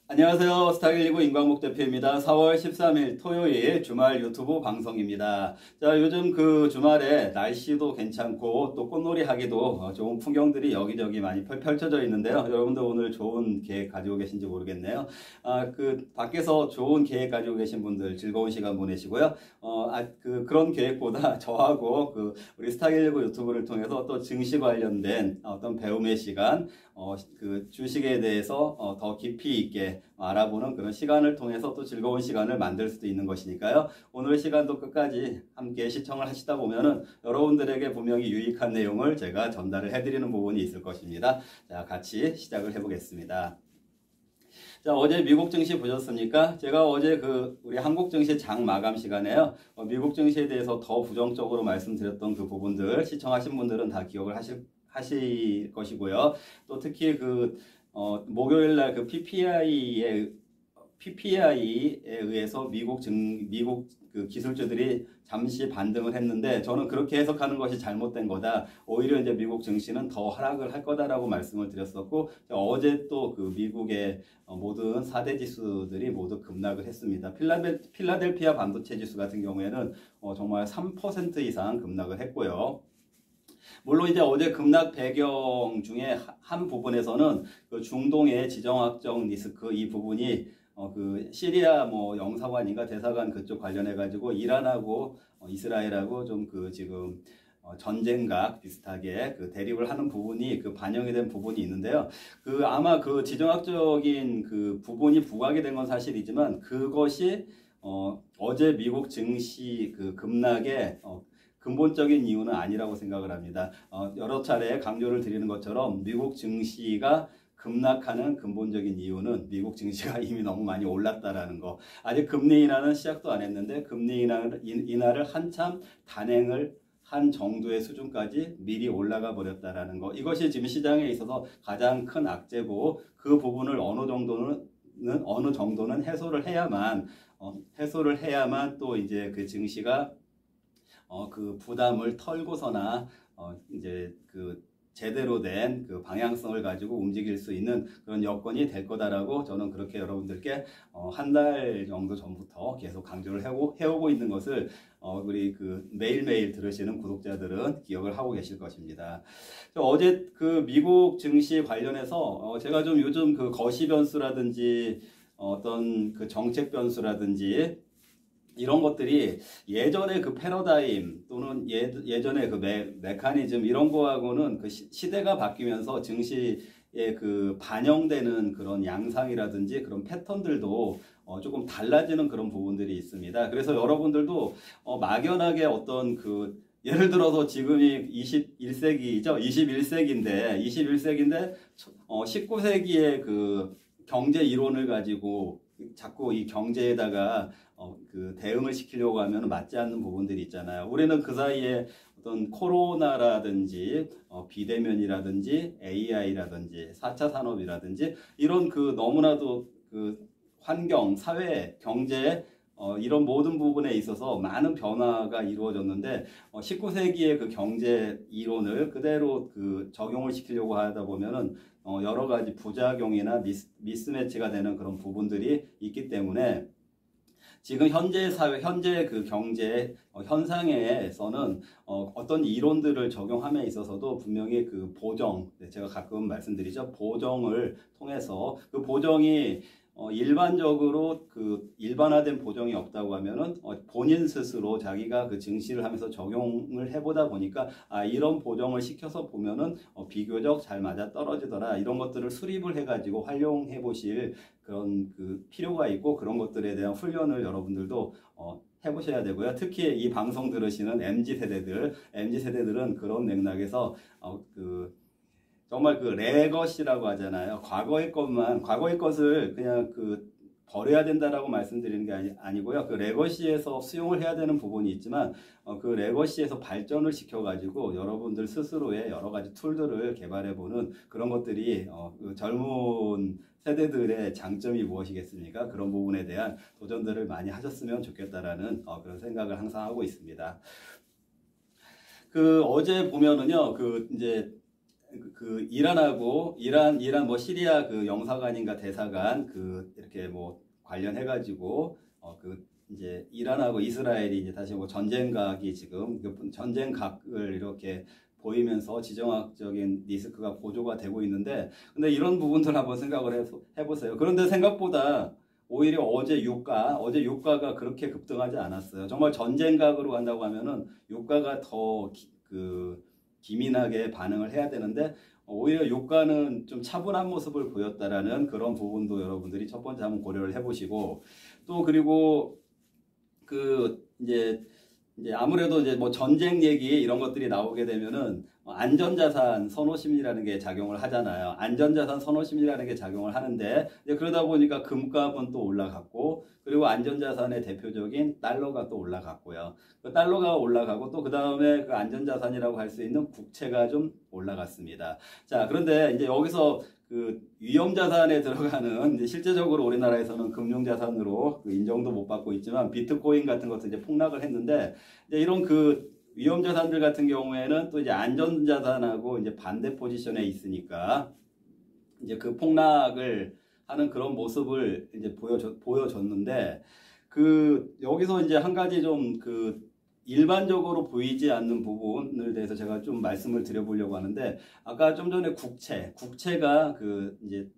안녕하세요. 스타119 임광복 대표입니다. 4월 13일 토요일 주말 유튜브 방송입니다. 자, 요즘 그 주말에 날씨도 괜찮고 또 꽃놀이 하기도 좋은 풍경들이 여기저기 많이 펼쳐져 있는데요. 여러분들 오늘 좋은 계획 가지고 계신지 모르겠네요. 밖에서 좋은 계획 가지고 계신 분들 즐거운 시간 보내시고요. 그런 계획보다 저하고 우리 스타119 유튜브를 통해서 또 증시 관련된 어떤 배움의 시간, 그 주식에 대해서 더 깊이 있게 알아보는 그런 시간을 통해서 또 즐거운 시간을 만들 수도 있는 것이니까요. 오늘 시간도 끝까지 함께 시청을 하시다 보면은 여러분들에게 분명히 유익한 내용을 제가 전달을 해드리는 부분이 있을 것입니다. 자, 같이 시작을 해보겠습니다. 자, 어제 미국 증시 보셨습니까? 제가 어제 우리 한국 증시 장 마감 시간에요. 미국 증시에 대해서 더 부정적으로 말씀드렸던 그 부분들 시청하신 분들은 다 기억을 하실 것이고요. 또 특히 목요일 날 PPI에 의해서 미국 그 기술주들이 잠시 반등을 했는데 저는 그렇게 해석하는 것이 잘못된 거다. 오히려 이제 미국 증시는 더 하락을 할 거다라고 말씀을 드렸었고, 어제 또 그 미국의 모든 4대 지수들이 모두 급락을 했습니다. 필라델피아 반도체 지수 같은 경우에는 정말 3% 이상 급락을 했고요. 물론 이제 어제 급락 배경 중에 한 부분에서는 그 중동의 지정학적 리스크 이 부분이 그 시리아 영사관인가 대사관 그쪽 관련해 가지고 이란하고 이스라엘하고 좀 지금 전쟁각 비슷하게 대립을 하는 부분이 반영이 된 부분이 있는데요. 아마 지정학적인 부분이 부각이 된 건 사실이지만 그것이 어제 미국 증시 급락의 근본적인 이유는 아니라고 생각을 합니다. 여러 차례 강조를 드리는 것처럼 미국 증시가 급락하는 근본적인 이유는 미국 증시가 이미 너무 많이 올랐다라는 거. 아직 금리 인하는 시작도 안 했는데 금리 인하를 한참 단행을 한 정도의 수준까지 미리 올라가 버렸다라는 거. 이것이 지금 시장에 있어서 가장 큰 악재고 그 부분을 어느 정도는 해소를 해야만 또 이제 그 증시가 그 부담을 털고서나 이제 제대로 된 방향성을 가지고 움직일 수 있는 그런 여건이 될 거다라고 저는 그렇게 여러분들께 한 달 정도 전부터 계속 강조를 해오고 있는 것을 우리 매일매일 들으시는 구독자들은 기억을 하고 계실 것입니다. 어제 미국 증시 관련해서 제가 좀 요즘 거시 변수라든지 어떤 정책 변수라든지 이런 것들이 예전의 패러다임 또는 예전의 메커니즘 이런 거하고는 시대가 바뀌면서 증시에 반영되는 그런 양상이라든지 그런 패턴들도 조금 달라지는 그런 부분들이 있습니다. 그래서 여러분들도 막연하게 어떤 예를 들어서 지금이 21세기죠. 21세기인데 19세기의 경제 이론을 가지고 자꾸 이 경제에다가 대응을 시키려고 하면 맞지 않는 부분들이 있잖아요. 우리는 그 사이에 어떤 코로나라든지 비대면이라든지 AI라든지 4차 산업이라든지 이런 너무나도 환경, 사회, 경제 이런 모든 부분에 있어서 많은 변화가 이루어졌는데 19세기의 경제 이론을 그대로 적용을 시키려고 하다 보면은 여러 가지 부작용이나 미스매치가 되는 그런 부분들이 있기 때문에 지금 현재 사회, 현재 경제 현상에서는 어떤 이론들을 적용함에 있어서도 분명히 보정, 제가 가끔 말씀드리죠. 보정을 통해서 보정이 일반적으로 일반화된 보정이 없다고 하면은 본인 스스로 자기가 증시를 하면서 적용을 해보다 보니까 이런 보정을 시켜서 보면은 비교적 잘 맞아 떨어지더라 이런 것들을 수립을 해가지고 활용해 보실 그런 필요가 있고 그런 것들에 대한 훈련을 여러분들도 해보셔야 되고요. 특히 이 방송 들으시는 MZ세대들은 그런 맥락에서 정말 레것이라고 하잖아요. 과거의 것을 그냥 버려야 된다라고 말씀드리는 게 아니고요. 레거시에서 수용을 해야 되는 부분이 있지만 레거시에서 발전을 시켜가지고 여러분들 스스로의 여러 가지 툴들을 개발해보는 그런 것들이 젊은 세대들의 장점이 무엇이겠습니까? 그런 부분에 대한 도전들을 많이 하셨으면 좋겠다라는 그런 생각을 항상 하고 있습니다. 어제 보면은요, 이제 그 이란 뭐 시리아 그 영사관인가 대사관 그 이렇게 뭐 관련해가지고 그 이제 이란하고 이스라엘이 이제 다시 뭐 전쟁각이 지금 그 전쟁각을 이렇게 보이면서 지정학적인 리스크가 고조가 되고 있는데, 근데 이런 부분들 한번 생각을 해보세요. 그런데 생각보다 오히려 어제 유가가 그렇게 급등하지 않았어요. 정말 전쟁각으로 간다고 하면은 유가가 더 기민하게 반응을 해야 되는데, 오히려 유가는 좀 차분한 모습을 보였다라는 그런 부분도 여러분들이 첫 번째 한번 고려를 해보시고, 또 그리고 이제 아무래도 이제 뭐 전쟁 얘기 이런 것들이 나오게 되면은 안전자산 선호심리라는 게 작용을 하잖아요. 안전자산 선호심리라는 게 작용을 하는데, 이제 그러다 보니까 금값은 또 올라갔고, 그리고 안전자산의 대표적인 달러가 또 올라갔고요. 그 달러가 올라가고 또 그 다음에 그 안전자산이라고 할 수 있는 국채가 좀 올라갔습니다. 자, 그런데 이제 여기서 그 위험자산에 들어가는 이제 실제적으로 우리나라에서는 금융자산으로 그 인정도 못 받고 있지만 비트코인 같은 것도 이제 폭락을 했는데, 이제 이런 그 위험자산들 같은 경우에는 또 이제 안전자산하고 이제 반대 포지션에 있으니까 이제 그 폭락을 하는 그런 모습을 이제 보여줬는데, 여기서 이제 한 가지 좀 일반적으로 보이지 않는 부분을 대해서 제가 좀 말씀을 드려보려고 하는데, 아까 좀 전에 국채가 이제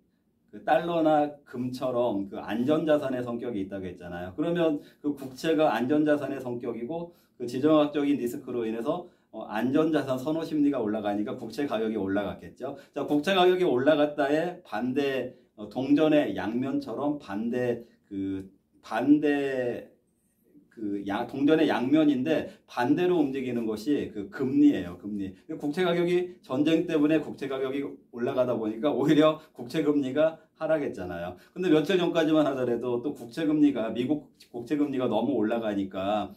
달러나 금처럼 그 안전자산의 성격이 있다고 했잖아요. 그러면 그 국채가 안전자산의 성격이고 그 지정학적인 리스크로 인해서 안전자산 선호 심리가 올라가니까 국채 가격이 올라갔겠죠. 자, 국채 가격이 올라갔다에 반대 동전의 양면처럼 동전의 양면인데 반대로 움직이는 것이 그 금리예요. 금리. 국채 가격이 전쟁 때문에 국채 가격이 올라가다 보니까 오히려 국채 금리가 하락했잖아요. 근데 며칠 전까지만 하더라도 또 미국 국채 금리가 너무 올라가니까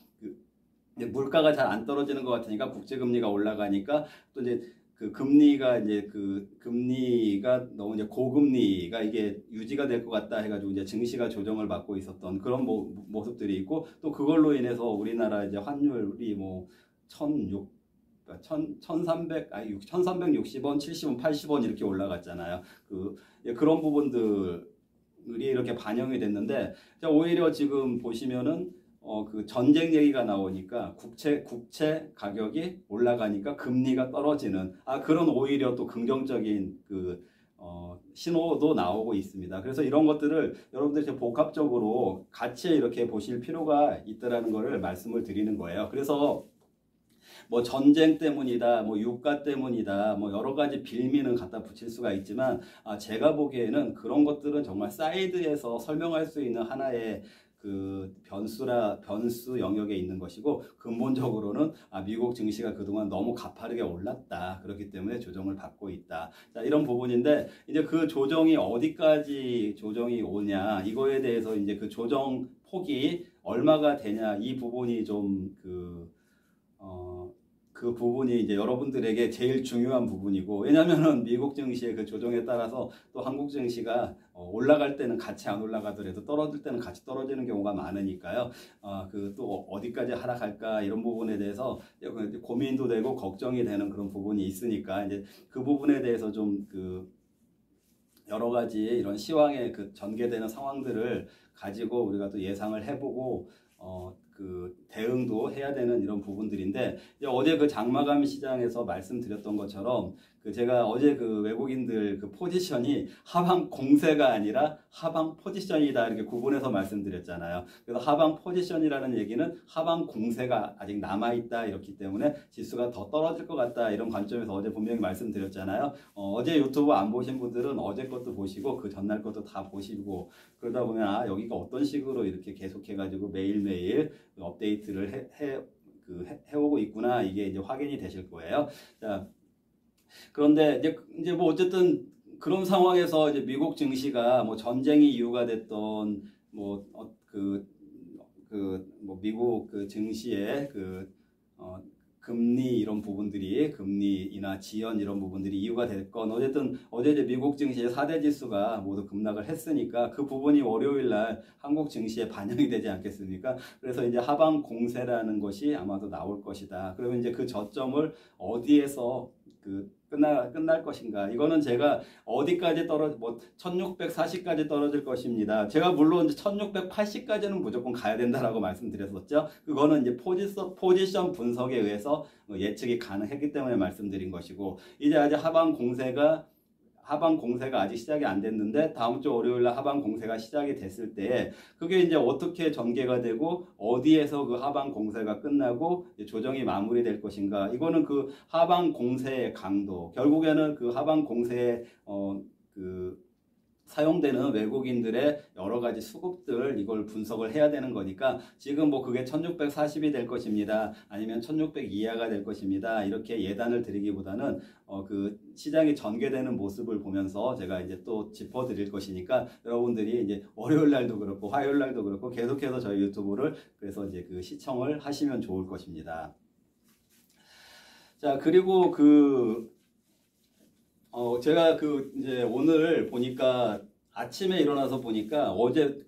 물가가 잘 안 떨어지는 것 같으니까 국채 금리가 올라가니까 또 이제 금리가 너무 이제 고금리가 이게 유지가 될 것 같다 해가지고 이제 증시가 조정을 받고 있었던 그런 모습들이 있고, 또 그걸로 인해서 우리나라 이제 환율이 뭐 1360원, 70원, 80원 이렇게 올라갔잖아요. 그런 부분들이 이렇게 반영이 됐는데, 오히려 지금 보시면은 그 전쟁 얘기가 나오니까 국채 가격이 올라가니까 금리가 떨어지는 그런 오히려 또 긍정적인 신호도 나오고 있습니다. 그래서 이런 것들을 여러분들이 복합적으로 같이 이렇게 보실 필요가 있다라는 것을 말씀을 드리는 거예요. 그래서 뭐 전쟁 때문이다, 뭐 유가 때문이다, 뭐 여러 가지 빌미는 갖다 붙일 수가 있지만, 제가 보기에는 그런 것들은 정말 사이드에서 설명할 수 있는 하나의 변수 영역에 있는 것이고, 근본적으로는 미국 증시가 그동안 너무 가파르게 올랐다. 그렇기 때문에 조정을 받고 있다. 자, 이런 부분인데, 이제 그 조정이 어디까지 조정이 오냐, 이거에 대해서 이제 그 조정 폭이 얼마가 되냐, 이 부분이 좀 그 부분이 이제 여러분들에게 제일 중요한 부분이고, 왜냐면은 미국 증시의 그 조정에 따라서 또 한국 증시가 올라갈 때는 같이 안 올라가더라도 떨어질 때는 같이 떨어지는 경우가 많으니까요. 또 어디까지 하락할까 이런 부분에 대해서 고민도 되고 걱정이 되는 그런 부분이 있으니까, 이제 그 부분에 대해서 좀 여러 가지 이런 시황에 전개되는 상황들을 가지고 우리가 또 예상을 해보고 대응도 해야 되는 이런 부분들인데, 어제 장마감 시장에서 말씀드렸던 것처럼 제가 어제 외국인들 포지션이 하방 공세가 아니라 하방 포지션이다 이렇게 구분해서 말씀드렸잖아요. 그래서 하방 포지션이라는 얘기는 하방 공세가 아직 남아있다 이렇기 때문에 지수가 더 떨어질 것 같다 이런 관점에서 어제 분명히 말씀드렸잖아요. 어제 유튜브 안 보신 분들은 어제 것도 보시고 그 전날 것도 다 보시고, 그러다 보면 여기가 어떤 식으로 이렇게 계속해가지고 매일매일 업데이트를 해오고 있구나, 이게 이제 확인이 되실 거예요. 자, 그런데 이제 뭐 어쨌든 그런 상황에서 이제 미국 증시가 뭐 전쟁이 이유가 됐던 미국 증시의 금리 이런 부분들이, 금리나 지연 이런 부분들이 이유가 됐건, 어쨌든 어제 이제 미국 증시의 4대 지수가 모두 급락을 했으니까 그 부분이 월요일 날 한국 증시에 반영이 되지 않겠습니까? 그래서 이제 하방 공세라는 것이 아마도 나올 것이다. 그러면 이제 그 저점을 어디에서 끝날 것인가? 이거는 제가 어디까지 뭐 1640까지 떨어질 것입니다. 제가 물론 1680까지는 무조건 가야 된다라고 말씀드렸었죠. 그거는 이제 포지션 분석에 의해서 예측이 가능했기 때문에 말씀드린 것이고, 이제 아직 하방 공세가 아직 시작이 안 됐는데 다음 주 월요일 날 하방 공세가 시작이 됐을 때 그게 이제 어떻게 전개가 되고 어디에서 그 하방 공세가 끝나고 조정이 마무리될 것인가, 이거는 그 하방 공세의 강도, 결국에는 그 하방 공세의 사용되는 외국인들의 여러 가지 수급들, 이걸 분석을 해야 되는 거니까, 지금 뭐 그게 1640이 될 것입니다, 아니면 1600 이하가 될 것입니다, 이렇게 예단을 드리기보다는 그 시장이 전개되는 모습을 보면서 제가 이제 또 짚어드릴 것이니까, 여러분들이 이제 월요일 날도 그렇고 화요일 날도 그렇고 계속해서 저희 유튜브를 그래서 이제 그 시청을 하시면 좋을 것입니다. 자, 그리고 제가 이제 오늘 보니까 아침에 일어나서 보니까 어제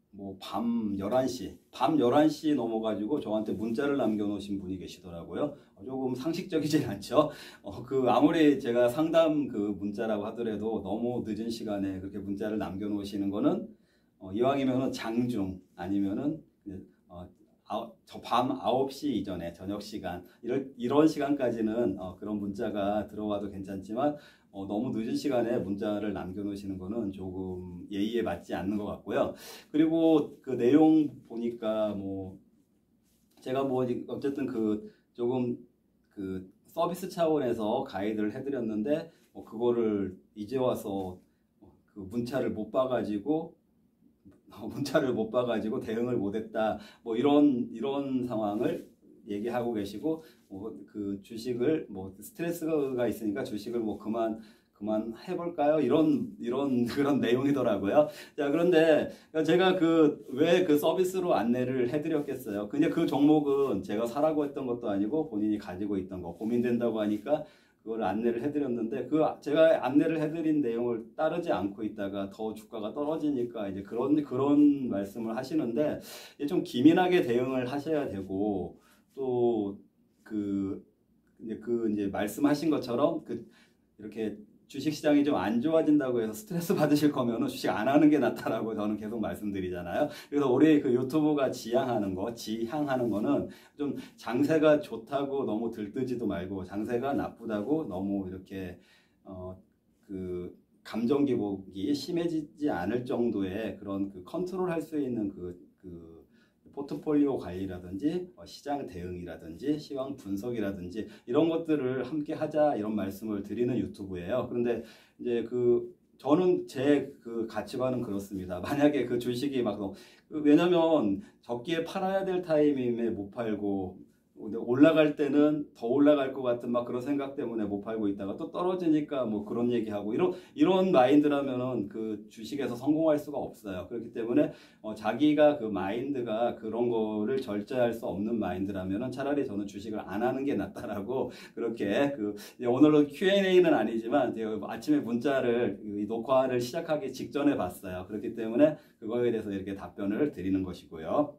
뭐 밤 11시 넘어가지고 저한테 문자를 남겨놓으신 분이 계시더라고요. 조금 상식적이진 않죠. 아무리 제가 상담 문자라고 하더라도 너무 늦은 시간에 그렇게 문자를 남겨놓으시는 거는 이왕이면은 장중 아니면은 밤 9시 이전에 저녁 시간 이런 시간까지는 그런 문자가 들어와도 괜찮지만 너무 늦은 시간에 문자를 남겨놓으시는 거는 조금 예의에 맞지 않는 것 같고요. 그리고 그 내용 보니까 뭐 제가 뭐 어쨌든 조금 서비스 차원에서 가이드를 해드렸는데 그거를 이제 와서 문자를 못 봐가지고 대응을 못했다, 뭐 이런 상황을 얘기하고 계시고, 주식을 뭐 스트레스가 있으니까 주식을 뭐 그만 해볼까요? 그런 내용이더라고요. 자, 그런데 제가 왜 서비스로 안내를 해드렸겠어요? 근데 그 종목은 제가 사라고 했던 것도 아니고 본인이 가지고 있던 거, 고민된다고 하니까 그걸 안내를 해드렸는데, 제가 안내를 해드린 내용을 따르지 않고 있다가 더 주가가 떨어지니까 이제 그런 말씀을 하시는데, 좀 기민하게 대응을 하셔야 되고, 또 이제 말씀하신 것처럼 이렇게 주식시장이 좀 안 좋아진다고 해서 스트레스 받으실 거면은 주식 안 하는 게 낫다라고 저는 계속 말씀드리잖아요. 그래서 우리 유튜브가 지향하는 거는 좀 장세가 좋다고 너무 들뜨지도 말고, 장세가 나쁘다고 너무 이렇게 감정 기복이 심해지지 않을 정도의 그런 컨트롤 할 수 있는 포트폴리오 관리라든지 시장 대응이라든지 시황 분석이라든지 이런 것들을 함께 하자, 이런 말씀을 드리는 유튜브예요. 그런데 이제 저는 제 가치관은 그렇습니다. 만약에 주식이 왜냐면 적기에 팔아야 될 타이밍에 못 팔고, 올라갈 때는 더 올라갈 것 같은 그런 생각 때문에 못 팔고 있다가 또 떨어지니까 뭐 그런 얘기하고, 이런 마인드라면은 주식에서 성공할 수가 없어요. 그렇기 때문에 자기가 마인드가 그런 거를 절제할 수 없는 마인드라면은 차라리 저는 주식을 안 하는 게 낫다라고, 그렇게 오늘은 Q&A는 아니지만 제가 아침에 문자를 녹화를 시작하기 직전에 봤어요. 그렇기 때문에 그거에 대해서 이렇게 답변을 드리는 것이고요.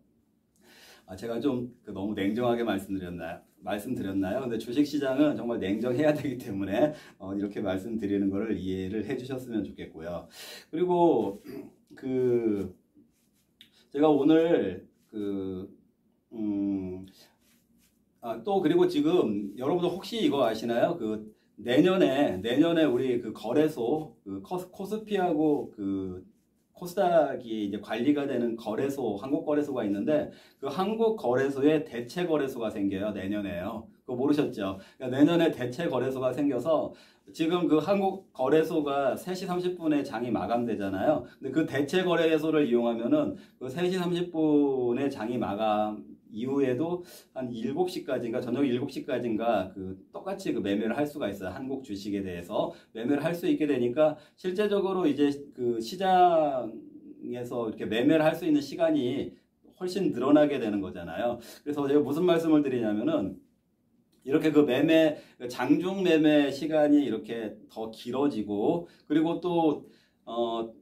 제가 좀 너무 냉정하게 말씀드렸나요? 근데 주식시장은 정말 냉정해야 되기 때문에 이렇게 말씀드리는 것을 이해를 해주셨으면 좋겠고요. 그리고 제가 오늘 그리고 지금 여러분들 혹시 이거 아시나요? 내년에 우리 거래소 코스피하고 코스닥이 이제 관리가 되는 한국 거래소가 있는데, 한국 거래소에 대체 거래소가 생겨요. 내년에요. 그거 모르셨죠? 그러니까 내년에 대체 거래소가 생겨서 지금 한국 거래소가 3시 30분에 장이 마감되잖아요. 근데 대체 거래소를 이용하면은 3시 30분에 장이 마감 이후에도 한 7시까지인가, 저녁 7시까지인가 똑같이 매매를 할 수가 있어요. 한국 주식에 대해서 매매를 할 수 있게 되니까, 실제적으로 이제 시장에서 이렇게 매매를 할 수 있는 시간이 훨씬 늘어나게 되는 거잖아요. 그래서 제가 무슨 말씀을 드리냐면은, 이렇게 장중 매매 시간이 이렇게 더 길어지고, 그리고 또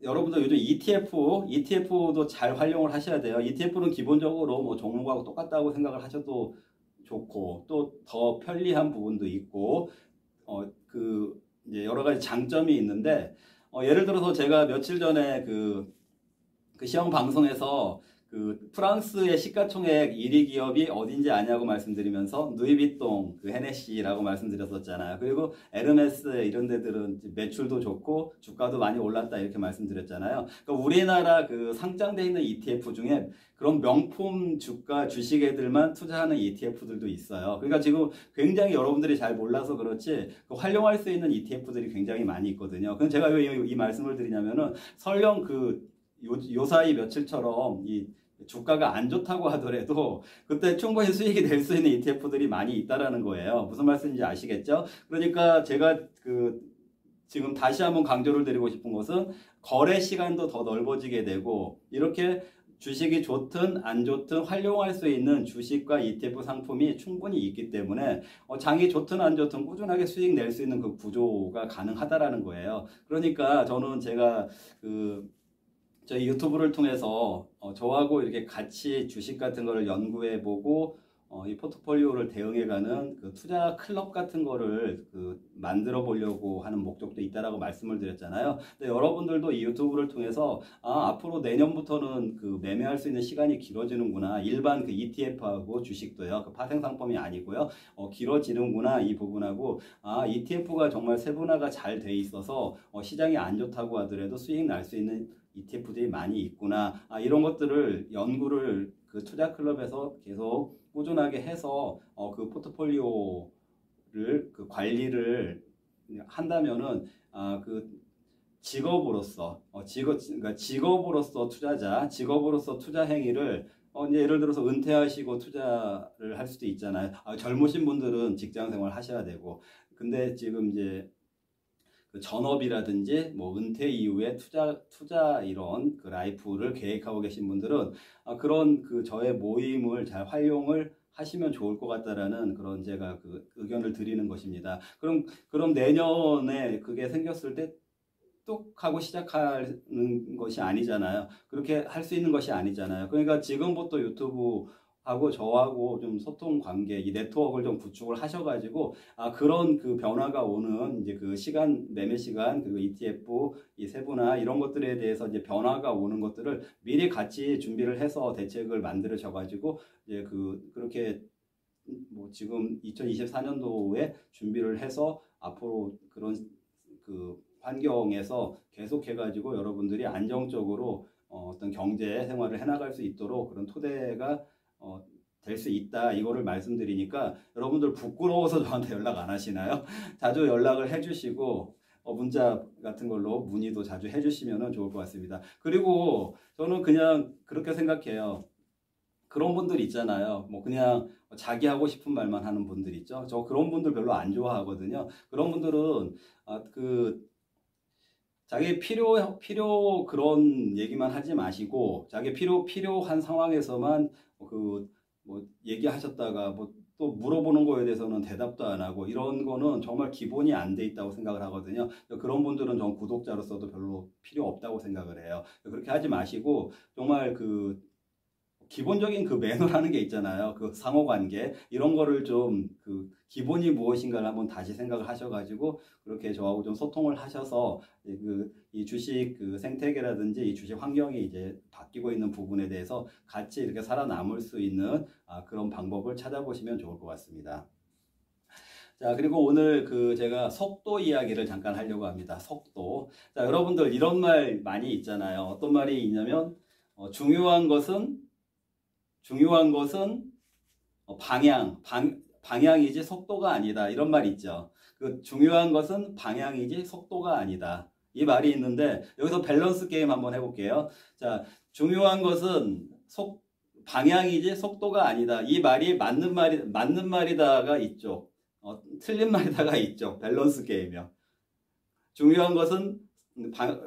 여러분들 요즘 ETF도 잘 활용을 하셔야 돼요. ETF는 기본적으로 뭐 종목하고 똑같다고 생각을 하셔도 좋고, 또 더 편리한 부분도 있고, 이제 여러 가지 장점이 있는데, 예를 들어서 제가 며칠 전에 그 시험 방송에서 그 프랑스의 시가총액 1위 기업이 어딘지 아냐고 말씀드리면서 누이비통, 그 헤네시라고 말씀드렸었잖아요. 그리고 에르메스 이런 데들은 매출도 좋고 주가도 많이 올랐다 이렇게 말씀드렸잖아요. 그러니까 우리나라 그 상장돼 있는 ETF 중에 그런 명품 주가 주식애들만 투자하는 ETF들도 있어요. 그러니까 지금 굉장히 여러분들이 잘 몰라서 그렇지 그 활용할 수 있는 ETF들이 굉장히 많이 있거든요. 그럼 제가 왜 이 말씀을 드리냐면은 설령 요 사이 며칠처럼 이 주가가 안 좋다고 하더라도 그때 충분히 수익이 될 수 있는 ETF들이 많이 있다라는 거예요. 무슨 말씀인지 아시겠죠? 그러니까 제가 지금 다시 한번 강조를 드리고 싶은 것은 거래 시간도 더 넓어지게 되고 이렇게 주식이 좋든 안 좋든 활용할 수 있는 주식과 ETF 상품이 충분히 있기 때문에 장이 좋든 안 좋든 꾸준하게 수익 낼 수 있는 그 구조가 가능하다라는 거예요. 그러니까 저는 제가 저희 유튜브를 통해서 저하고 이렇게 같이 주식 같은 거를 연구해보고 이 포트폴리오를 대응해가는 그 투자 클럽 같은 거를 만들어 보려고 하는 목적도 있다라고 말씀을 드렸잖아요. 근데 여러분들도 이 유튜브를 통해서 앞으로 내년부터는 그 매매할 수 있는 시간이 길어지는구나. 일반 그 ETF하고 주식도요. 그 파생 상품이 아니고요. 길어지는구나 이 부분하고 ETF가 정말 세분화가 잘 돼 있어서 시장이 안 좋다고 하더라도 수익 날 수 있는 ETF들이 많이 있구나. 이런 것들을 연구를 그 투자 클럽에서 계속 꾸준하게 해서 그 포트폴리오를 그 관리를 한다면은 그 직업으로서 그러니까 직업으로서 투자자, 직업으로서 투자 행위를 이제 예를 들어서 은퇴하시고 투자를 할 수도 있잖아요. 젊으신 분들은 직장 생활 하셔야 되고, 근데 지금 이제 그 전업이라든지 뭐 은퇴 이후에 투자 이런 그 라이프를 계획하고 계신 분들은 그런 그 저의 모임을 잘 활용을 하시면 좋을 것 같다라는 그런 제가 그 의견을 드리는 것입니다. 그럼 내년에 그게 생겼을 때 뚝 하고 시작하는 것이 아니잖아요. 그렇게 할 수 있는 것이 아니잖아요. 그러니까 지금부터 유튜브하고 저하고 좀 소통 관계, 이 네트워크를 좀 구축을 하셔가지고, 그런 그 변화가 오는 이제 그 시간, 매매 시간, 그리고 ETF, 이 세분화, 이런 것들에 대해서 이제 변화가 오는 것들을 미리 같이 준비를 해서 대책을 만들으셔가지고, 이제 그렇게 뭐 지금 2024년도에 준비를 해서 앞으로 그런 그 환경에서 계속해가지고 여러분들이 안정적으로 어떤 경제 생활을 해나갈 수 있도록 그런 토대가 될 수 있다 이거를 말씀드리니까 여러분들 부끄러워서 저한테 연락 안 하시나요? 자주 연락을 해주시고 문자 같은 걸로 문의도 자주 해주시면 좋을 것 같습니다. 그리고 저는 그냥 그렇게 생각해요. 그런 분들 있잖아요. 뭐 그냥 자기 하고 싶은 말만 하는 분들 있죠. 저 그런 분들 별로 안 좋아하거든요. 그런 분들은 자기 필요 그런 얘기만 하지 마시고 자기 필요한 상황에서만 뭐 얘기하셨다가 뭐 또 물어보는 거에 대해서는 대답도 안 하고 이런 거는 정말 기본이 안 돼 있다고 생각을 하거든요. 그런 분들은 전 구독자로서도 별로 필요 없다고 생각을 해요. 그렇게 하지 마시고 정말 기본적인 그 매너라는 게 있잖아요. 그 상호관계 이런 거를 좀 기본이 무엇인가를 한번 다시 생각을 하셔가지고 그렇게 저하고 좀 소통을 하셔서 이 주식 생태계라든지 이 주식 환경이 이제 바뀌고 있는 부분에 대해서 같이 이렇게 살아남을 수 있는 그런 방법을 찾아보시면 좋을 것 같습니다. 자, 그리고 오늘 제가 속도 이야기를 잠깐 하려고 합니다. 속도. 자, 여러분들 이런 말 많이 있잖아요. 어떤 말이 있냐면 중요한 것은 방향이지 속도가 아니다. 이런 말 있죠. 중요한 것은 방향이지 속도가 아니다. 이 말이 있는데 여기서 밸런스 게임 한번 해볼게요. 자, 중요한 것은 방향이지 속도가 아니다. 이 말이 맞는 말이다가 이쪽, 틀린 말이다가 이쪽. 밸런스 게임이요. 중요한 것은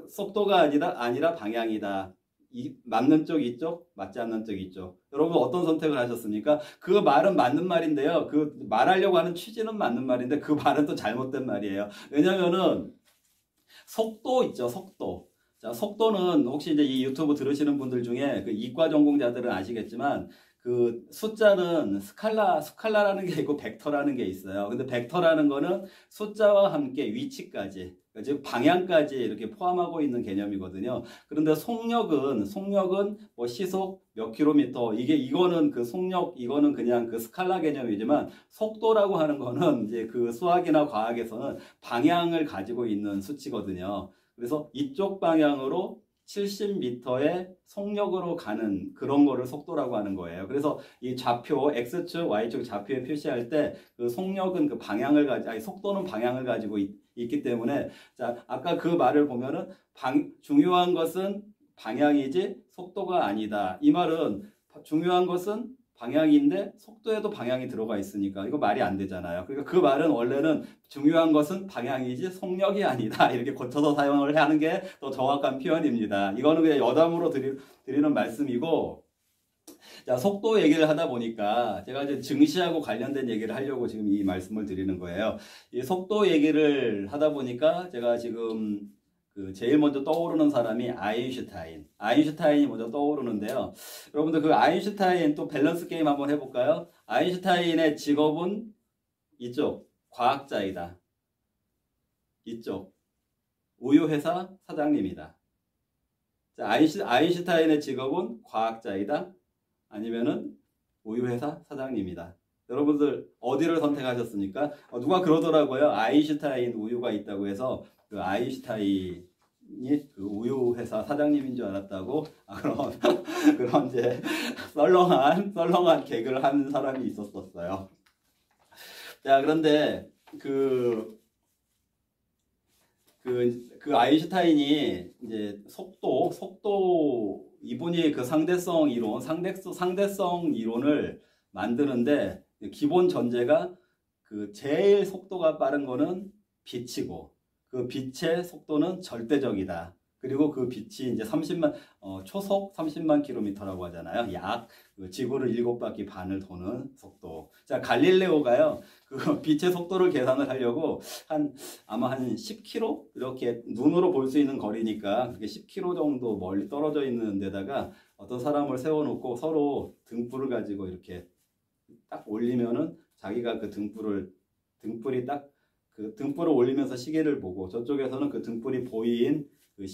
속도가 아니라 방향이다. 맞는 쪽 이쪽, 맞지 않는 쪽 이쪽. 여러분 어떤 선택을 하셨습니까? 그 말은 맞는 말인데요. 말하려고 하는 취지는 맞는 말인데 그 말은 또 잘못된 말이에요. 왜냐면은 속도 있죠, 속도. 자, 속도는 혹시 이제 이 유튜브 들으시는 분들 중에 이과 전공자들은 아시겠지만 그 숫자는 스칼라라는 게 있고 벡터라는 게 있어요. 근데 벡터라는 거는 숫자와 함께 위치까지, 즉 방향까지 이렇게 포함하고 있는 개념이거든요. 그런데 속력은 뭐 시속 몇 킬로미터, 이거는 그 속력, 이거는 그냥 그 스칼라 개념이지만, 속도라고 하는 거는 이제 그 수학이나 과학에서는 방향을 가지고 있는 수치거든요. 그래서 이쪽 방향으로 70m의 속력으로 가는 그런 거를 속도라고 하는 거예요. 그래서 이 좌표, X축, Y축 좌표에 표시할 때 그 속력은 그 방향을 속도는 방향을 가지고 있기 때문에, 자, 아까 그 말을 보면은 중요한 것은 방향이지 속도가 아니다. 이 말은 중요한 것은 방향인데 속도에도 방향이 들어가 있으니까 이거 말이 안 되잖아요. 그러니까 그 말은 원래는 중요한 것은 방향이지 속력이 아니다. 이렇게 고쳐서 사용을 하는 게 더 정확한 표현입니다. 이거는 그냥 여담으로 드리는 말씀이고, 자, 속도 얘기를 하다 보니까 제가 이제 증시하고 관련된 얘기를 하려고 지금 이 말씀을 드리는 거예요. 이 속도 얘기를 하다 보니까 제가 지금 그 제일 먼저 떠오르는 사람이 아인슈타인이 먼저 떠오르는데요. 여러분들 그 아인슈타인 또 밸런스 게임 한번 해볼까요? 아인슈타인의 직업은 이쪽 과학자이다. 이쪽 우유회사 사장님이다. 자, 아인슈타인의 직업은 과학자이다. 아니면은 우유회사 사장님이다. 여러분들 어디를 선택하셨습니까? 누가 그러더라고요. 아인슈타인 우유가 있다고 해서 그 아인슈타인이 그 우유회사 사장님인 줄 알았다고, 그런 이제 썰렁한 개그를 하는 사람이 있었어요. 자, 그런데 그 아인슈타인이 이제 속도 이분이 그 상대성 이론을 만드는데 기본 전제가 그 제일 속도가 빠른 거는 빛이고, 그 빛의 속도는 절대적이다. 그리고 그 빛이 이제 초속 30만 킬로미터라고 하잖아요. 약 그 지구를 7바퀴 반을 도는 속도. 자, 갈릴레오가요, 그 빛의 속도를 계산을 하려고 아마 한 10km? 이렇게 눈으로 볼 수 있는 거리니까 그렇게 10km 정도 멀리 떨어져 있는 데다가 어떤 사람을 세워놓고 서로 등불을 가지고 이렇게 딱 올리면은 자기가 그 등불이 딱 그 등불을 올리면서 시계를 보고, 저쪽에서는 그 등불이 보인 그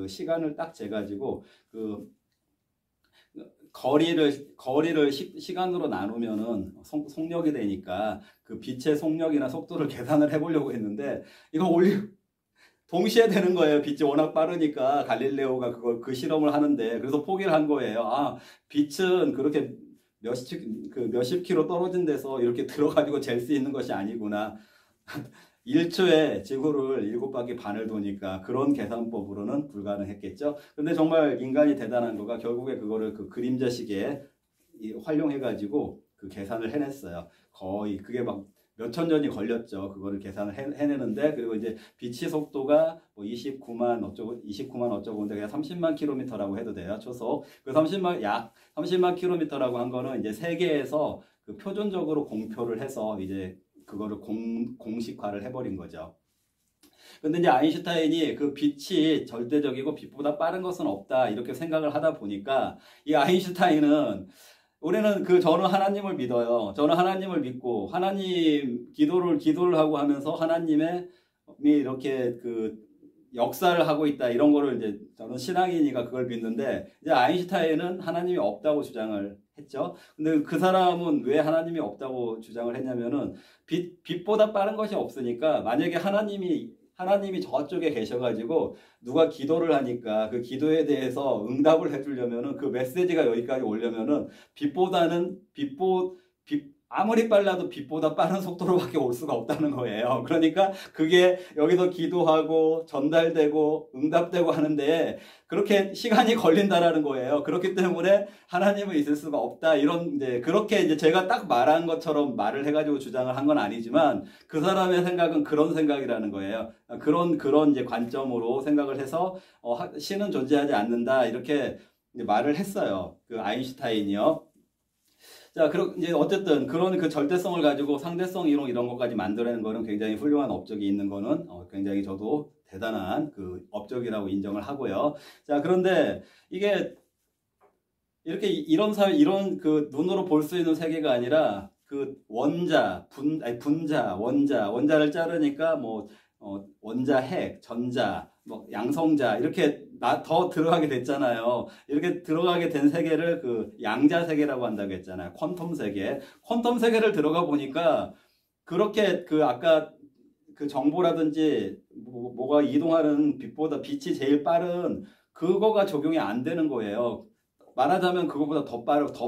시간을 딱 재가지고 그 거리를 시간으로 나누면은 속력이 되니까 그 빛의 속력이나 속도를 계산을 해보려고 했는데, 이거 동시에 되는 거예요. 빛이 워낙 빠르니까 갈릴레오가 그 실험을 하는데, 그래서 포기를 한 거예요. 아, 빛은 그렇게 몇십 킬로 떨어진 데서 이렇게 들어가지고 잴 수 있는 것이 아니구나. 1초에 지구를 7바퀴 반을 도니까 그런 계산법으로는 불가능했겠죠. 근데 정말 인간이 대단한 거가 결국에 그거를 그 그림자 시계에 활용해가지고 그 계산을 해냈어요. 거의 그게 막 몇천 년이 걸렸죠. 그거를 계산을 해내는데, 그리고 이제 빛의 속도가 뭐 29만 어쩌고 근데 그냥 30만 킬로미터라고 해도 돼요. 초속. 그 약 30만 킬로미터라고 한 거는 이제 세계에서 그 표준적으로 공표를 해서 이제 그거를 공식화를 해버린 거죠. 근데 이제 아인슈타인이 그 빛이 절대적이고 빛보다 빠른 것은 없다 이렇게 생각을 하다 보니까, 이 아인슈타인은 저는 하나님을 믿어요. 저는 하나님을 믿고 하나님 기도를 하고 하면서 하나님이 이렇게 그 역사를 하고 있다 이런 거를 이제 저는 신앙이니까 그걸 믿는데, 이제 아인슈타인은 하나님이 없다고 주장을 했죠. 근데 그 사람은 왜 하나님이 없다고 주장을 했냐면은 빛보다 빠른 것이 없으니까, 만약에 하나님이 저쪽에 계셔가지고 누가 기도를 하니까 그 기도에 대해서 응답을 해주려면은, 그 메시지가 여기까지 오려면은 아무리 빨라도 빛보다 빠른 속도로밖에 올 수가 없다는 거예요. 그러니까 그게 여기서 기도하고 전달되고 응답되고 하는데 그렇게 시간이 걸린다라는 거예요. 그렇기 때문에 하나님은 있을 수가 없다. 그렇게 이제 제가 딱 말한 것처럼 말을 해가지고 주장을 한 건 아니지만, 그 사람의 생각은 그런 생각이라는 거예요. 그런 이제 관점으로 생각을 해서 신은 존재하지 않는다 이렇게 이제 말을 했어요. 그 아인슈타인이요. 자, 이제 어쨌든 그런 그 절대성을 가지고 상대성 이론 이런 것까지 만들어내는 거는 굉장히 훌륭한 업적이 있는 거는 굉장히 저도 대단한 그 업적이라고 인정을 하고요. 자, 그런데 이게 이렇게 이런 사회, 이런 그 눈으로 볼 수 있는 세계가 아니라 그 원자, 분자, 원자를 자르니까 뭐 원자, 핵, 전자, 뭐 양성자 이렇게 더 들어가게 됐잖아요. 이렇게 들어가게 된 세계를 그 양자 세계라고 한다고 했잖아요. 퀀텀 세계. 퀀텀 세계를 들어가 보니까 그렇게 그 아까 그 정보라든지 뭐가 이동하는 빛보다 빛이 제일 빠른 그거가 적용이 안 되는 거예요. 말하자면 그거보다 더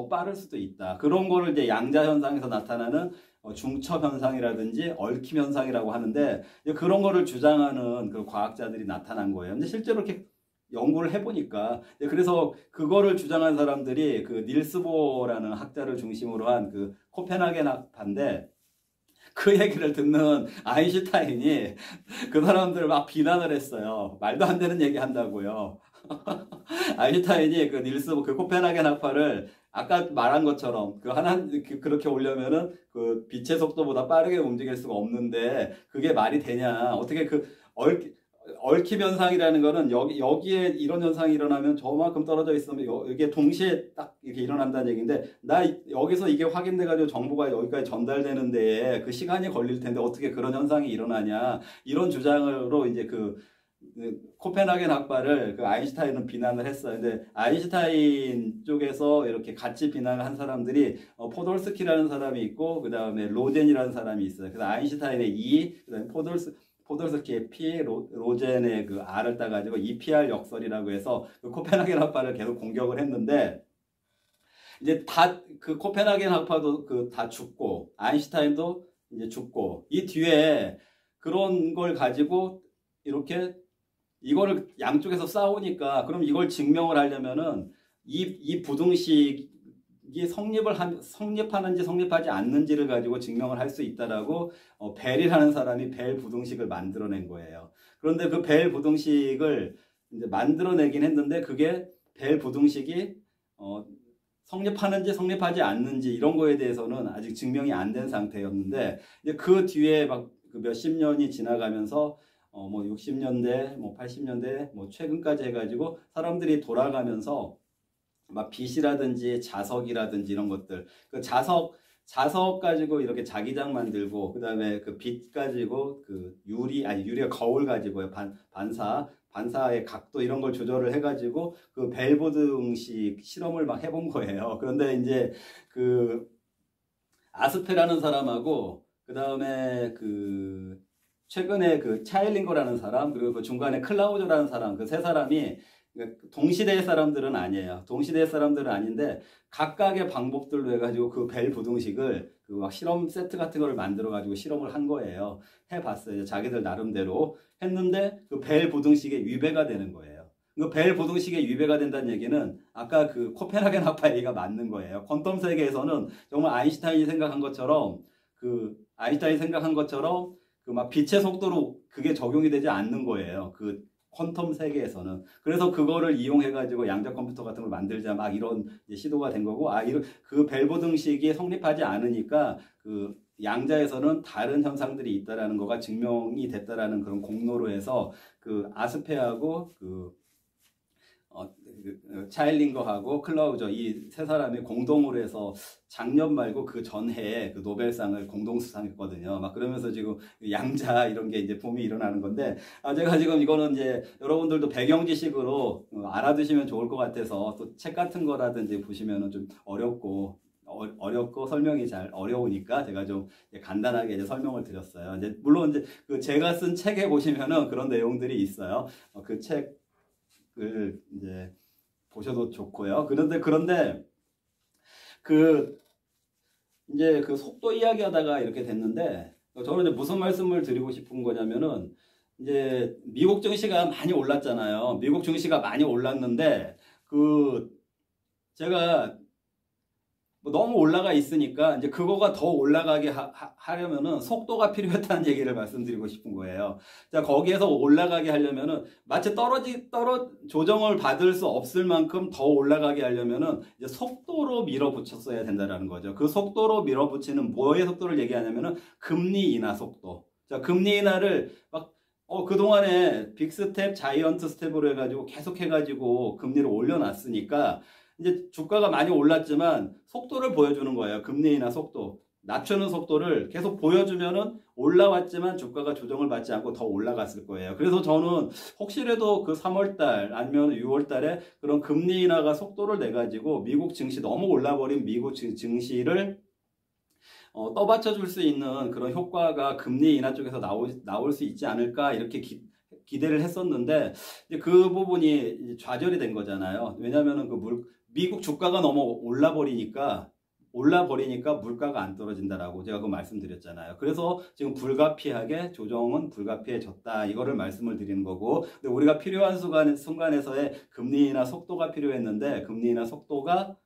빠를 수도 있다. 그런 거를 이제 양자 현상에서 나타나는 중첩 현상이라든지 얽힘 현상이라고 하는데 그런 거를 주장하는 그 과학자들이 나타난 거예요. 근데 실제로 이렇게 연구를 해보니까 그래서 그거를 주장한 사람들이 그 닐스 보어라는 학자를 중심으로 한 그 코펜하겐 학파인데 그 얘기를 듣는 아인슈타인이 그 사람들을 막 비난을 했어요. 말도 안 되는 얘기 한다고요. 아인슈타인이 그 그 코펜하겐 학파를 아까 말한 것처럼 그렇게 오려면은 그 빛의 속도보다 빠르게 움직일 수가 없는데 그게 말이 되냐? 어떻게 그 얽힘 현상이라는 거는 여기에 이런 현상이 일어나면 저만큼 떨어져 있으면 이게 동시에 딱 이렇게 일어난다는 얘기인데 나 여기서 이게 확인돼가지고 정보가 여기까지 전달되는데 그 시간이 걸릴 텐데 어떻게 그런 현상이 일어나냐 이런 주장으로 이제 그 코펜하겐 학파를 그 아인슈타인은 비난을 했어요. 근데 아인슈타인 쪽에서 이렇게 같이 비난을 한 사람들이 포돌스키라는 사람이 있고 그 다음에 로젠이라는 사람이 있어요. 그래서 아인슈타인의 E, 그다음에 포돌스키의 P, 로젠의 그 R을 따가지고 EPR 역설이라고 해서 그 코펜하겐 학파를 계속 공격을 했는데 이제 다 그 코펜하겐 학파도 그 다 죽고 아인슈타인도 이제 죽고 이 뒤에 그런 걸 가지고 이렇게 이거를 양쪽에서 싸우니까 그럼 이걸 증명을 하려면은 이 부등식이 성립하는지 성립하지 않는지를 가지고 증명을 할 수 있다라고 벨이라는 사람이 벨 부등식을 만들어낸 거예요. 그런데 그 벨 부등식을 이제 만들어내긴 했는데 그게 벨 부등식이 성립하는지 성립하지 않는지 이런 거에 대해서는 아직 증명이 안 된 상태였는데 이제 그 뒤에 막 그 몇십 년이 지나가면서 뭐 60년대, 뭐 80년대, 뭐 최근까지 해가지고 사람들이 돌아가면서 막 빛이라든지 자석이라든지 이런 것들, 그 자석 가지고 이렇게 자기장 만들고, 그 다음에 그 빛 가지고 그 유리가 거울 가지고요. 반사의 각도 이런 걸 조절을 해가지고 그 벨보등식 실험을 막 해본 거예요. 그런데 이제 그 아스페라는 사람하고, 그 다음에 그 최근에 그 차일링거라는 사람, 그리고 그 중간에 클라우저라는 사람, 그 세 사람이 동시대의 사람들은 아니에요. 동시대의 사람들은 아닌데 각각의 방법들로 해가지고 그 벨 부등식을 그 막 실험 세트 같은 거를 만들어가지고 실험을 한 거예요. 해봤어요. 자기들 나름대로 했는데 그 벨 부등식에 위배가 되는 거예요. 그 벨 부등식에 위배가 된다는 얘기는 아까 그 코펜하겐 학파 얘기가 맞는 거예요. 퀀텀 세계에서는 정말 아인슈타인이 생각한 것처럼 그 막 빛의 속도로 그게 적용이 되지 않는 거예요. 그 퀀텀 세계에서는. 그래서 그거를 이용해가지고 양자 컴퓨터 같은 걸 만들자 막 이런 시도가 된 거고, 그 벨보등식이 성립하지 않으니까 그 양자에서는 다른 현상들이 있다라는 거가 증명이 됐다라는 그런 공로로 해서 그 아스페하고 차일링거하고 클라우저 이 세 사람이 공동으로 해서 작년 말고 그 전해에 그 노벨상을 공동 수상했거든요. 막 그러면서 지금 양자 이런 게 이제 붐이 일어나는 건데, 제가 지금 이거는 이제 여러분들도 배경 지식으로 알아두시면 좋을 것 같아서 또 책 같은 거라든지 보시면은 좀 어렵고 설명이 잘 어려우니까 제가 좀 간단하게 이제 설명을 드렸어요. 이제 물론 이제 그 제가 쓴 책에 보시면은 그런 내용들이 있어요. 그 책을 이제 보셔도 좋고요. 그런데 그 이제 그 속도 이야기 하다가 이렇게 됐는데, 저는 이제 무슨 말씀을 드리고 싶은 거냐면은, 이제 미국 증시가 많이 올랐잖아요. 미국 증시가 많이 올랐는데 제가 뭐 너무 올라가 있으니까 이제 그거가 더 올라가게 하려면은 속도가 필요했다는 얘기를 말씀드리고 싶은 거예요. 자, 거기에서 올라가게 하려면은 마치 조정을 받을 수 없을 만큼 더 올라가게 하려면은 이제 속도로 밀어붙였어야 된다라는 거죠. 그 속도로 밀어붙이는 뭐의 속도를 얘기하냐면은 금리 인하 속도. 자, 금리 인하를 막 그동안에 빅스텝, 자이언트 스텝으로 해가지고 계속 해가지고 금리를 올려놨으니까 이제 주가가 많이 올랐지만 속도를 보여주는 거예요. 금리 인하 속도. 낮추는 속도를 계속 보여주면은 올라왔지만 주가가 조정을 받지 않고 더 올라갔을 거예요. 그래서 저는 혹시라도 그 3월달 아니면 6월달에 그런 금리 인하가 속도를 내 가지고 미국 증시 너무 올라버린 미국 증시를 떠받쳐 줄 수 있는 그런 효과가 금리 인하 쪽에서 나올 수 있지 않을까 이렇게 기대를 했었는데 이제 그 부분이 좌절이 된 거잖아요. 왜냐하면은 미국 주가가 너무 올라버리니까 물가가 안 떨어진다라고 제가 그 말씀드렸잖아요. 그래서 지금 불가피하게 조정은 불가피해졌다. 이거를 말씀을 드리는 거고, 근데 우리가 필요한 순간에서의 금리 인하 속도가 필요했는데 금리 인하 속도가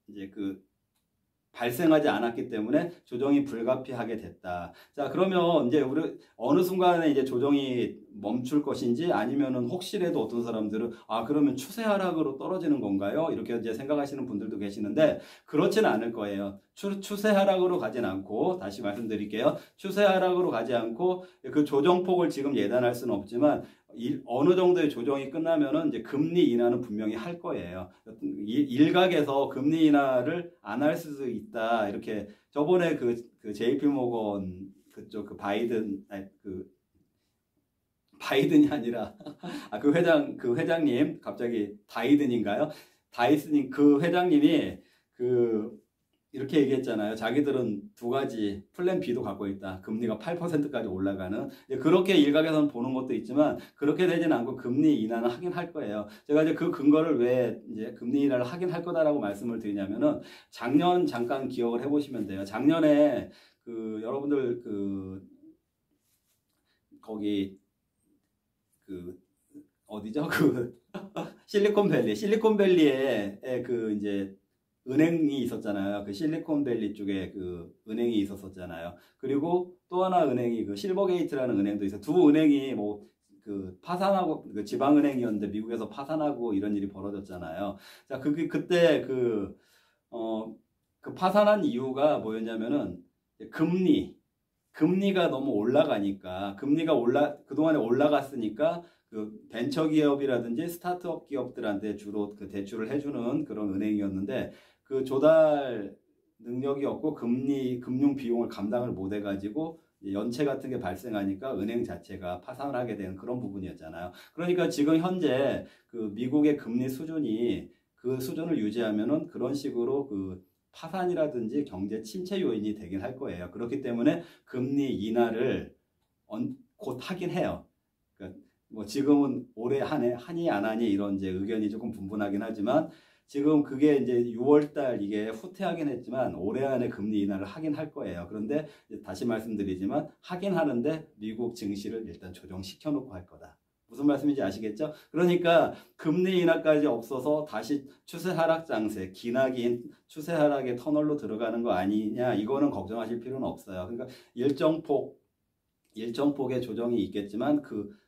이제 발생하지 않았기 때문에 조정이 불가피하게 됐다. 자, 그러면 이제 우리 어느 순간에 이제 조정이 멈출 것인지 아니면은 혹시라도 어떤 사람들은 그러면 추세 하락으로 떨어지는 건가요? 이렇게 이제 생각하시는 분들도 계시는데 그렇지는 않을 거예요. 추세 하락으로 가진 않고 다시 말씀드릴게요. 추세 하락으로 가지 않고 그 조정폭을 지금 예단할 수는 없지만 어느 정도의 조정이 끝나면은 이제 금리 인하는 분명히 할 거예요. 일각에서 금리 인하를 안 할 수도 있다. 이렇게 저번에 그 JP 모건 그쪽 바이든이 아니라 그 회장님 갑자기 다이든인가요? 다이슨님 그 회장님이 이렇게 얘기했잖아요. 자기들은 두 가지 플랜 B도 갖고 있다. 금리가 8%까지 올라가는. 그렇게 일각에서는 보는 것도 있지만 그렇게 되지는 않고 금리 인하는 하긴 할 거예요. 제가 이제 그 근거를 왜 이제 금리 인하를 하긴 할 거다라고 말씀을 드리냐면은 작년 잠깐 기억을 해보시면 돼요. 작년에 여러분들 거기 어디죠? 실리콘밸리에 이제 은행이 있었잖아요. 실리콘밸리 쪽에 은행이 있었잖아요. 그리고 또 하나 은행이 실버게이트라는 은행도 있어요. 두 은행이 파산하고 지방은행이었는데 미국에서 파산하고 이런 일이 벌어졌잖아요. 자, 그때 파산한 이유가 뭐였냐면은 금리가 너무 올라가니까 그동안에 올라갔으니까 벤처 기업이라든지 스타트업 기업들한테 주로 대출을 해주는 그런 은행이었는데 조달 능력이 없고 금융 비용을 감당을 못 해가지고 연체 같은 게 발생하니까 은행 자체가 파산을 하게 되는 그런 부분이었잖아요. 그러니까 지금 현재 미국의 금리 수준이 그 수준을 유지하면은 그런 식으로 파산이라든지 경제 침체 요인이 되긴 할 거예요. 그렇기 때문에 금리 인하를 곧 하긴 해요. 그러니까 뭐 지금은 올해 하니 안 하니 이런 이제 의견이 조금 분분하긴 하지만 지금 그게 이제 6월달 이게 후퇴하긴 했지만 올해 안에 금리 인하를 하긴 할 거예요. 그런데 다시 말씀드리지만 하긴 하는데 미국 증시를 일단 조정시켜 놓고 할 거다. 무슨 말씀인지 아시겠죠? 그러니까 금리 인하까지 없어서 다시 추세 하락 장세, 기나긴 추세 하락의 터널로 들어가는 거 아니냐, 이거는 걱정하실 필요는 없어요. 그러니까 일정 폭의 조정이 있겠지만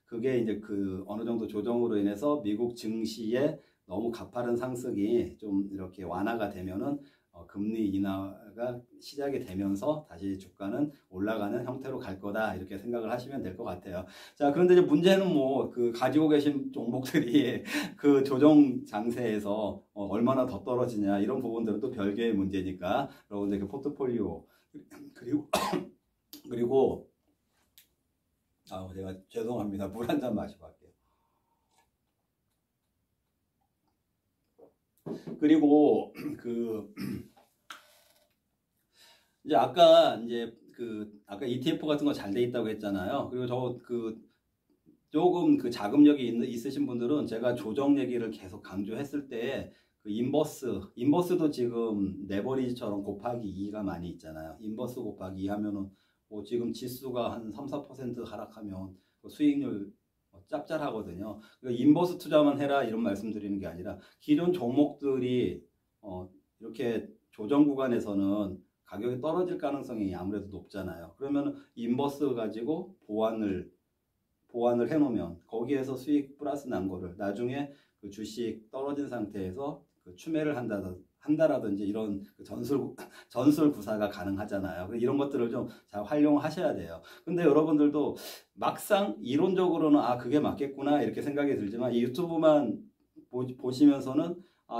그게 이제 어느 정도 조정으로 인해서 미국 증시에 너무 가파른 상승이 좀 이렇게 완화가 되면은 금리 인하가 시작이 되면서 다시 주가는 올라가는 형태로 갈 거다, 이렇게 생각을 하시면 될 것 같아요. 자, 그런데 이제 문제는 가지고 계신 종목들이 조정 장세에서 얼마나 더 떨어지냐, 이런 부분들은 또 별개의 문제니까 여러분들 포트폴리오 그리고 제가 죄송합니다. 물 한 잔 마시고 할게요. 그리고 이제 아까 ETF 같은 거 잘 돼 있다고 했잖아요. 그리고 조금 자금력이 있으신 분들은 제가 조정 얘기를 계속 강조했을 때 인버스도 지금 레버리지처럼 곱하기 2가 많이 있잖아요. 인버스 곱하기 2 하면은 지금 지수가 한 3~4% 하락하면 수익률 짭짤하거든요. 인버스 투자만 해라 이런 말씀 드리는 게 아니라 기존 종목들이 이렇게 조정 구간에서는 가격이 떨어질 가능성이 아무래도 높잖아요. 그러면 인버스 가지고 보완을 해놓으면 거기에서 수익 플러스 난 거를 나중에 주식 떨어진 상태에서 추매를 한다라든지 이런 전술 구사가 가능하잖아요. 이런 것들을 좀 잘 활용하셔야 돼요. 근데 여러분들도 막상 이론적으로는 그게 맞겠구나 이렇게 생각이 들지만 이 유튜브만 보시면서는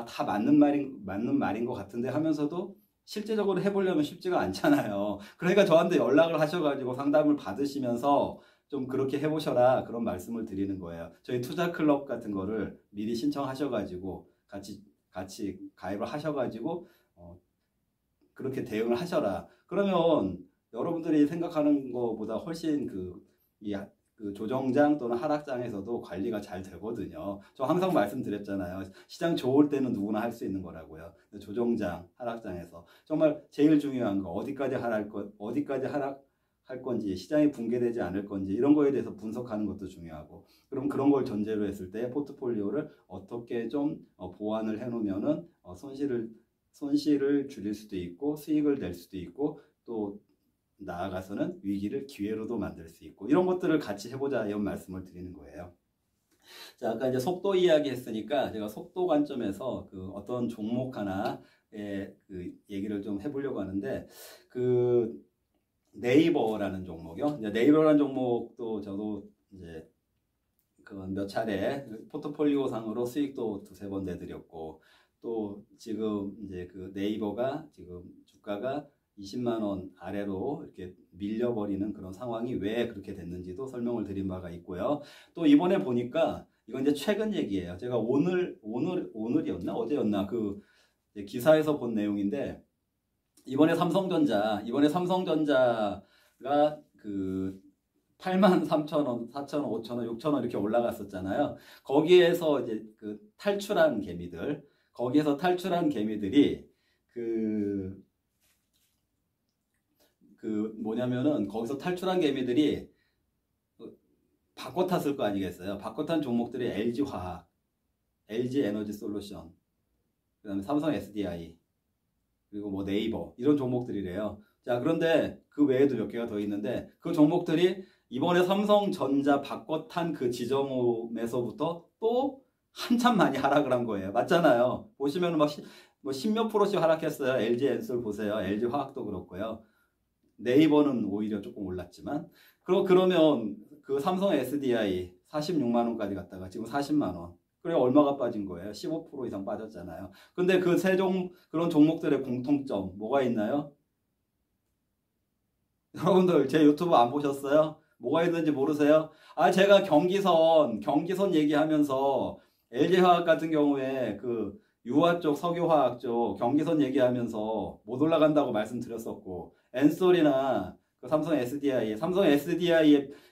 다 맞는 말인 것 같은데 하면서도 실제적으로 해보려면 쉽지가 않잖아요. 그러니까 저한테 연락을 하셔가지고 상담을 받으시면서 좀 그렇게 해보셔라 그런 말씀을 드리는 거예요. 저희 투자 클럽 같은 거를 미리 신청하셔가지고 같이 가입을 하셔가지고 그렇게 대응을 하셔라. 그러면 여러분들이 생각하는 것보다 훨씬 그 조정장 또는 하락장에서도 관리가 잘 되거든요. 저 항상 말씀드렸잖아요. 시장 좋을 때는 누구나 할 수 있는 거라고요. 조정장, 하락장에서 정말 제일 중요한 거 어디까지 하락할 건지, 시장이 붕괴되지 않을 건지 이런 거에 대해서 분석하는 것도 중요하고, 그럼 그런 걸 전제로 했을 때 포트폴리오를 어떻게 좀 보완을 해놓으면은 손실을 줄일 수도 있고 수익을 낼 수도 있고 또 나아가서는 위기를 기회로도 만들 수 있고 이런 것들을 같이 해보자 이런 말씀을 드리는 거예요. 자, 아까 이제 속도 이야기 했으니까 제가 속도 관점에서 그 어떤 종목 하나의 그 얘기를 좀 해보려고 하는데, 그 네이버라는 종목이요. 이제 네이버라는 종목도 저도 이제 그 몇 차례 포트폴리오 상으로 수익도 두세 번 내드렸고, 또 지금 이제 그 네이버가 지금 주가가 20만 원 아래로 이렇게 밀려버리는 그런 상황이 왜 그렇게 됐는지도 설명을 드린 바가 있고요. 또 이번에 보니까 이건 이제 최근 얘기예요. 제가 오늘이었나 어제였나 그 기사에서 본 내용인데, 이번에 삼성전자가 그 83,000원, 4,000원, 5,000원, 6,000원 이렇게 올라갔었잖아요. 거기에서 이제 거기에서 탈출한 개미들이 뭐냐면은 거기서 탈출한 개미들이 바꿔 탔을 거 아니겠어요. 바꿔 탄 종목들이 LG화학, LG에너지솔루션, 그다음에 삼성 SDI, 그리고 뭐 네이버 이런 종목들이래요. 자, 그런데 그 외에도 몇 개가 더 있는데 그 종목들이 이번에 삼성전자 바꿔 탄 그 지점에서부터 또 한참 많이 하락을 한 거예요. 맞잖아요. 보시면은 막 뭐 10몇 프로씩 하락했어요. LG엔솔 보세요. LG화학도 그렇고요. 네이버는 오히려 조금 올랐지만, 그러면 그 삼성 SDI 46만 원까지 갔다가 지금 40만 원. 그래 얼마가 빠진 거예요? 15% 이상 빠졌잖아요. 근데 그런 종목들의 공통점 뭐가 있나요? 여러분들 제 유튜브 안 보셨어요? 뭐가 있는지 모르세요? 제가 경기선 얘기하면서 LG화학 같은 경우에 그 유화 쪽, 석유화학 쪽 경기선 얘기하면서 못 올라간다고 말씀드렸었고, 엔솔이나 그 삼성 SDI의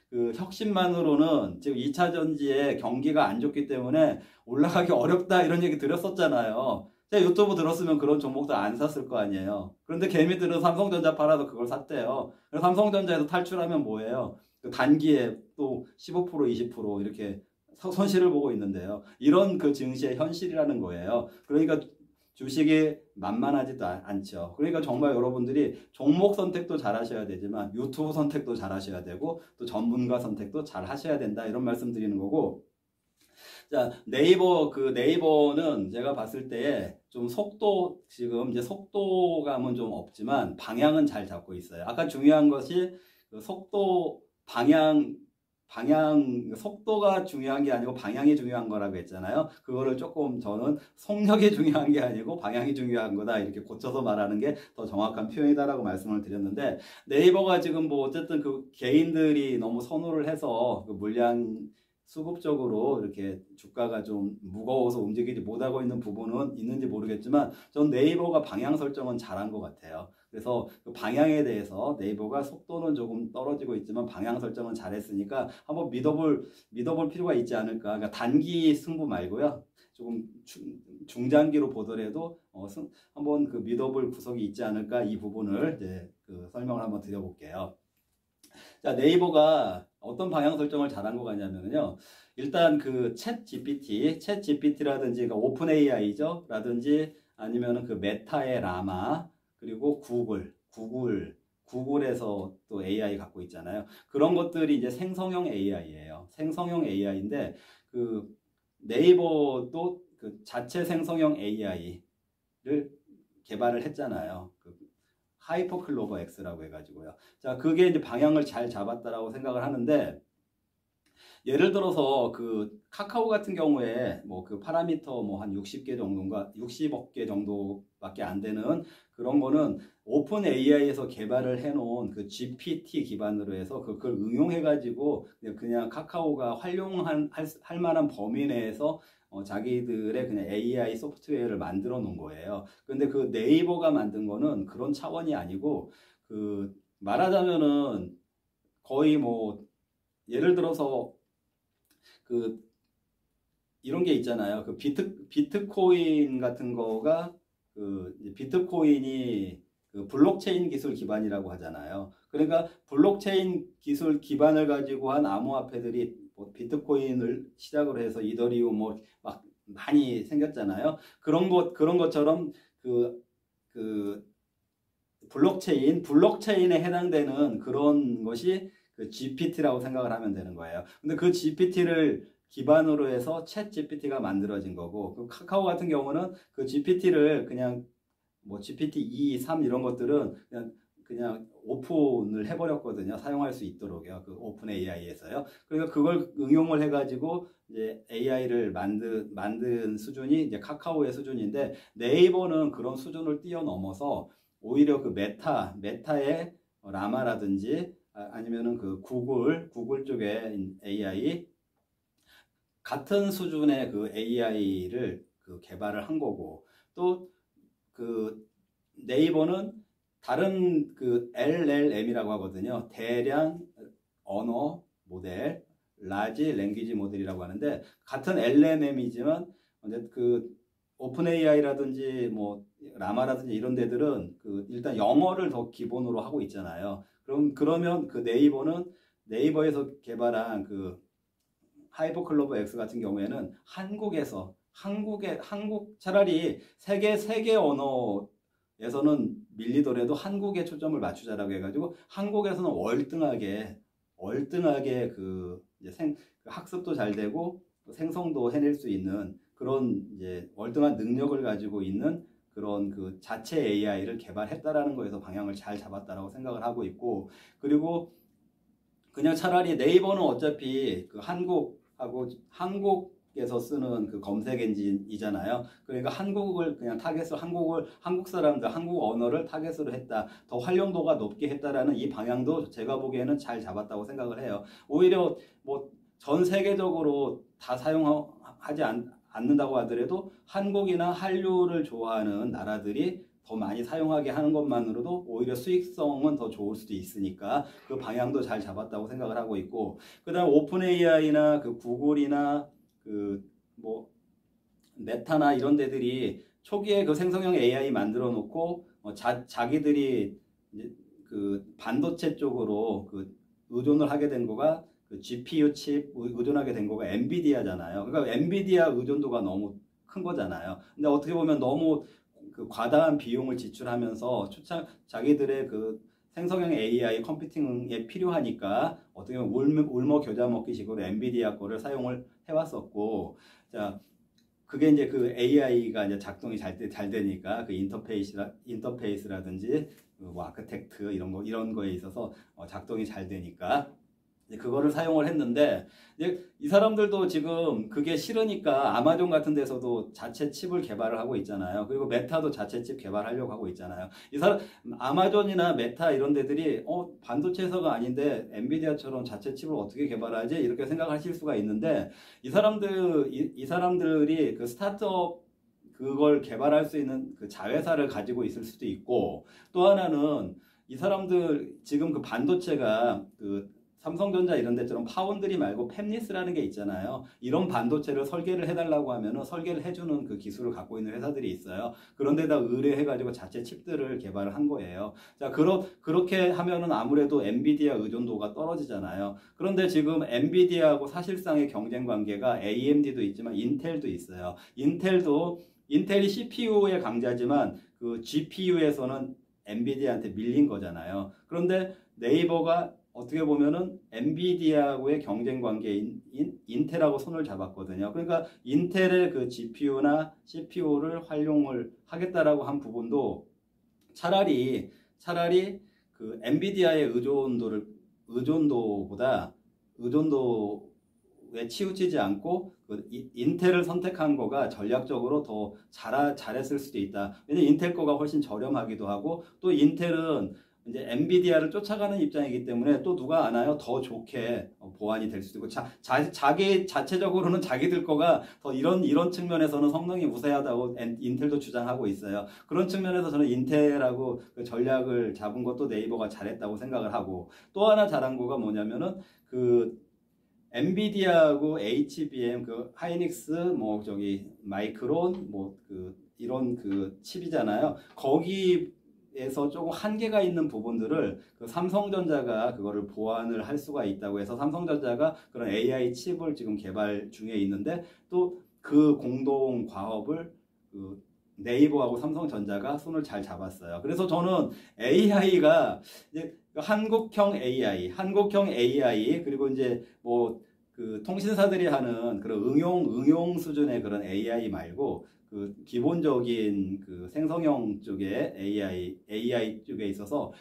그 혁신만으로는 지금 2차 전지에 경기가 안 좋기 때문에 올라가기 어렵다 이런 얘기 드렸었잖아요. 제 유튜브 들었으면 그런 종목들 안 샀을 거 아니에요. 그런데 개미들은 삼성전자 팔아서 그걸 샀대요. 그래서 삼성전자에서 탈출하면 뭐예요? 그 단기에 또 15%, 20% 이렇게 손실을 보고 있는데요. 이런 그 증시의 현실이라는 거예요. 그러니까 주식이 만만하지도 않죠. 그러니까 정말 여러분들이 종목 선택도 잘 하셔야 되지만 유튜브 선택도 잘 하셔야 되고 또 전문가 선택도 잘 하셔야 된다 이런 말씀 드리는 거고, 자, 네이버는 제가 봤을 때 좀 지금 이제 속도감은 좀 없지만 방향은 잘 잡고 있어요. 아까 중요한 것이 그 속도가 중요한 게 아니고 방향이 중요한 거라고 했잖아요. 그거를 조금 저는 속력이 중요한 게 아니고 방향이 중요한 거다 이렇게 고쳐서 말하는 게 더 정확한 표현이다라고 말씀을 드렸는데, 네이버가 지금 뭐 어쨌든 그 개인들이 너무 선호를 해서 그 물량 수급적으로 이렇게 주가가 좀 무거워서 움직이지 못하고 있는 부분은 있는지 모르겠지만 전 네이버가 방향 설정은 잘한 것 같아요. 그래서 그 방향에 대해서 네이버가 속도는 조금 떨어지고 있지만 방향 설정은 잘했으니까 한번 믿어볼 필요가 있지 않을까. 그러니까 단기 승부 말고요. 조금 중장기로 보더라도 한번 그 믿어볼 구석이 있지 않을까. 이 부분을 이제 그 설명을 한번 드려볼게요. 자, 네이버가 어떤 방향 설정을 잘한 거 같냐면요. 일단 그 챗GPT라든지 그러니까 오픈 AI죠. 라든지 아니면은 그 메타의 라마, 그리고 구글에서 또 AI 갖고 있잖아요. 그런 것들이 이제 생성형 AI예요. 생성형 AI인데 그 네이버도 그 자체 생성형 AI를 개발을 했잖아요. 그 하이퍼클로버 X라고 해가지고요. 자, 그게 이제 방향을 잘 잡았다라고 생각을 하는데, 예를 들어서 그 카카오 같은 경우에 뭐 그 파라미터 뭐 한 60개 정도인가 60억 개 정도밖에 안 되는 그런 거는 오픈 AI에서 개발을 해놓은 그 GPT 기반으로 해서 그걸 응용해가지고 그냥 카카오가 할 만한 범위 내에서 자기들의 그냥 AI 소프트웨어를 만들어 놓은 거예요. 근데 그 네이버가 만든 거는 그런 차원이 아니고 그 말하자면은 거의 뭐 예를 들어서 그 이런 게 있잖아요. 그 비트코인 같은 거가 그 비트코인이 그 블록체인 기술 기반이라고 하잖아요. 그러니까 블록체인 기술 기반을 가지고 한 암호화폐들이 뭐 비트코인을 시작으로 해서 이더리움 뭐 막 많이 생겼잖아요. 그런 것처럼 그 블록체인에 해당되는 그런 것이 그 GPT라고 생각을 하면 되는 거예요. 근데 그 GPT를 기반으로 해서 챗 GPT가 만들어진 거고, 그 카카오 같은 경우는 그 GPT를 그냥 뭐 GPT 2, 3 이런 것들은 그냥 오픈을 해버렸거든요. 사용할 수 있도록요. 그 오픈 AI에서요. 그러니까 그걸 응용을 해가지고 이제 AI를 만든 수준이 이제 카카오의 수준인데 네이버는 그런 수준을 뛰어넘어서 오히려 그 메타의 라마라든지 아니면은 그 구글 쪽의 AI 같은 수준의 그 AI를 그 개발을 한 거고 또 그 네이버는 다른 그 LLM이라고 하거든요. 대량 언어 모델, 라지 랭귀지 모델이라고 하는데 같은 LLM이지만 그 오픈 AI라든지 뭐 라마라든지 이런 데들은 그 일단 영어를 더 기본으로 하고 있잖아요. 그러면 그 네이버에서 개발한 그 하이버 클로버 X 같은 경우에는 한국 차라리 세계 언어에서는 밀리더라도 한국에 초점을 맞추자라고 해가지고 한국에서는 월등하게 그 이제 학습도 잘 되고 생성도 해낼 수 있는 그런 이제 월등한 능력을 가지고 있는 그런 그 자체 AI를 개발했다라는 거에서 방향을 잘 잡았다라고 생각을 하고 있고 그리고 그냥 차라리 네이버는 어차피 그 한국에서 쓰는 그 검색 엔진이잖아요. 그러니까 한국 사람들, 한국 언어를 타겟으로 했다. 더 활용도가 높게 했다라는 이 방향도 제가 보기에는 잘 잡았다고 생각을 해요. 오히려 뭐 전 세계적으로 다 사용하지 않는다고 하더라도 한국이나 한류를 좋아하는 나라들이 더 많이 사용하게 하는 것만으로도 오히려 수익성은 더 좋을 수도 있으니까 그 방향도 잘 잡았다고 생각을 하고 있고 그다음 오픈 AI나 그 구글이나 그 뭐 메타나 이런 데들이 초기에 그 생성형 AI 만들어 놓고 자기들이 이제 그 반도체 쪽으로 그 의존을 하게 된 거가 그 GPU 칩 의존하게 된 거가 엔비디아잖아요. 그러니까 엔비디아 의존도가 너무 큰 거잖아요. 근데 어떻게 보면 너무 그 과다한 비용을 지출하면서 자기들의 그 생성형 AI 컴퓨팅에 필요하니까 어떻게 보면 울며 겨자 먹기 식으로 엔비디아 거를 사용을 해왔었고 자 그게 이제 그 AI가 이제 작동이 잘 되니까 그 인터페이스라든지 뭐 아크텍트 이런 거에 있어서 작동이 잘 되니까 그거를 사용을 했는데 이제 이 사람들도 지금 그게 싫으니까 아마존 같은 데서도 자체 칩을 개발을 하고 있잖아요. 그리고 메타도 자체 칩 개발하려고 하고 있잖아요. 아마존이나 메타 이런 데들이 반도체 회사가 아닌데 엔비디아처럼 자체 칩을 어떻게 개발하지? 이렇게 생각하실 수가 있는데 이 사람들이 그 스타트업 그걸 개발할 수 있는 그 자회사를 가지고 있을 수도 있고 또 하나는 이 사람들 지금 그 반도체가 그 삼성전자 이런 데처럼 파운드리 말고 팹리스라는 게 있잖아요. 이런 반도체를 설계를 해달라고 하면은 설계를 해주는 그 기술을 갖고 있는 회사들이 있어요. 그런 데다 의뢰해가지고 자체 칩들을 개발을 한 거예요. 자, 그렇게 하면은 아무래도 엔비디아 의존도가 떨어지잖아요. 그런데 지금 엔비디아하고 사실상의 경쟁 관계가 AMD도 있지만 인텔도 있어요. 인텔이 CPU의 강자지만 그 GPU에서는 엔비디아한테 밀린 거잖아요. 그런데 네이버가 어떻게 보면은 엔비디아하고의 경쟁 관계인 인텔하고 손을 잡았거든요. 그러니까 인텔의 그 GPU나 CPU를 활용을 하겠다라고 한 부분도 차라리 그 엔비디아의 의존도보다 왜 치우치지 않고 그 인텔을 선택한 거가 전략적으로 더 잘했을 수도 있다. 왜냐면 인텔 거가 훨씬 저렴하기도 하고 또 인텔은 이제 엔비디아를 쫓아가는 입장이기 때문에 또 누가 아나요? 더 좋게 보완이 될 수도 있고 자기 자체적으로는 자기들 거가 더 이런 측면에서는 성능이 우세하다고 인텔도 주장하고 있어요. 그런 측면에서 저는 인텔하고 그 전략을 잡은 것도 네이버가 잘했다고 생각을 하고 또 하나 잘한 거가 뭐냐면은 그 엔비디아하고 HBM 그 하이닉스 뭐 저기 마이크론 뭐 그 이런 그 칩이잖아요. 거기에서 조금 한계가 있는 부분들을 그 삼성전자가 그거를 보완을 할 수가 있다고 해서 삼성전자가 그런 AI 칩을 지금 개발 중에 있는데 또 그 공동 과업을 그 네이버하고 삼성전자가 손을 잘 잡았어요. 그래서 저는 AI가 이제 한국형 AI 그리고 이제 뭐 그 통신사들이 하는 그런 응용 수준의 그런 AI 말고 그 기본적인 그 생성형 쪽의 AI 쪽에 있어서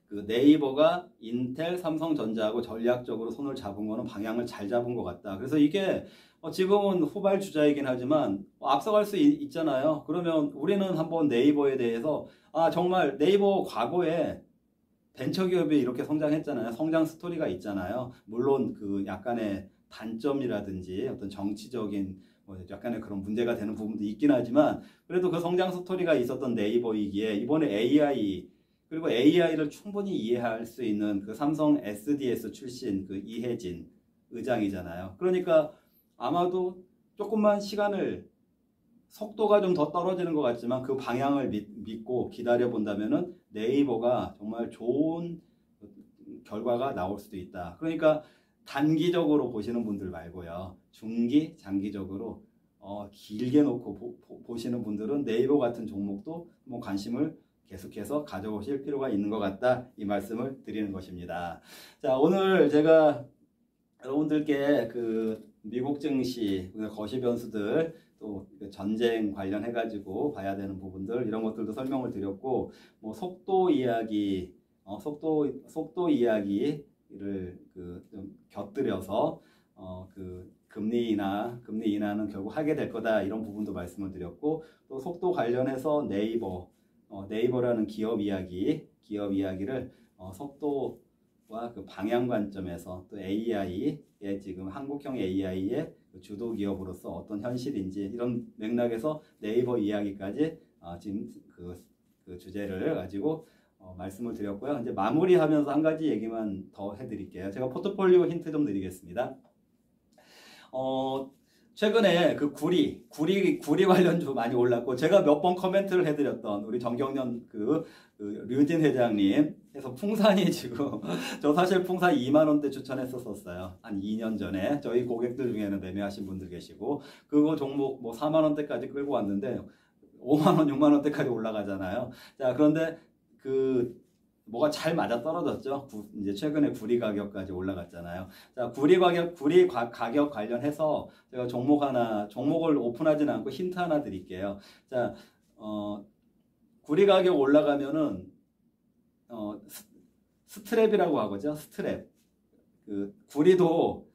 그 네이버가 인텔, 삼성전자하고 전략적으로 손을 잡은 거는 방향을 잘 잡은 것 같다. 그래서 이게 지금은 후발 주자이긴 하지만 앞서갈 수 있잖아요. 그러면 우리는 한번 네이버에 대해서 정말 네이버 과거에 벤처기업이 이렇게 성장했잖아요. 성장 스토리가 있잖아요. 물론 그 약간의 단점이라든지 어떤 정치적인 약간의 그런 문제가 되는 부분도 있긴 하지만 그래도 그 성장 스토리가 있었던 네이버이기에 이번에 AI 그리고 AI를 충분히 이해할 수 있는 그 삼성 SDS 출신 그 이혜진 의장이잖아요. 그러니까 아마도 조금만 속도가 좀 더 떨어지는 것 같지만 그 방향을 믿고 기다려 본다면은 네이버가 정말 좋은 결과가 나올 수도 있다. 그러니까 단기적으로 보시는 분들 말고요. 중기, 장기적으로 길게 놓고 보시는 분들은 네이버 같은 종목도 뭐 관심을 계속해서 가져보실 필요가 있는 것 같다. 이 말씀을 드리는 것입니다. 자, 오늘 제가 여러분들께 그 미국 증시, 거시 변수들, 또 전쟁 관련해가지고 봐야 되는 부분들 이런 것들도 설명을 드렸고, 뭐 속도 이야기, 속도 이야기를 좀 곁들여서 그 금리 인하는 결국 하게 될 거다 이런 부분도 말씀을 드렸고, 또 속도 관련해서 네이버라는 기업 이야기를 속도와 그 방향 관점에서 또 AI의 지금 한국형 AI의 주도 기업으로서 어떤 현실인지 이런 맥락에서 네이버 이야기까지 지금 그 주제를 가지고 말씀을 드렸고요. 이제 마무리하면서 한 가지 얘기만 더 해드릴게요. 제가 포트폴리오 힌트 좀 드리겠습니다. 최근에 그 구리 관련주 많이 올랐고 제가 몇 번 코멘트를 해드렸던 우리 정경련 그 류진 회장님 해서 풍산이 지금 저 사실 풍산 2만 원대 추천했었어요. 한 2년 전에 저희 고객들 중에는 매매하신 분들 계시고 그거 종목 뭐 4만 원대까지 끌고 왔는데 5만 원, 6만 원대까지 올라가잖아요. 자, 그런데 그 뭐가 잘 맞아 떨어졌죠. 이제 최근에 구리 가격까지 올라갔잖아요. 자, 구리 가격 관련해서 제가 종목을 오픈하지는 않고 힌트 하나 드릴게요. 자, 구리 가격 올라가면은 스트랩이라고 하거든요. 스트랩. 그 구리도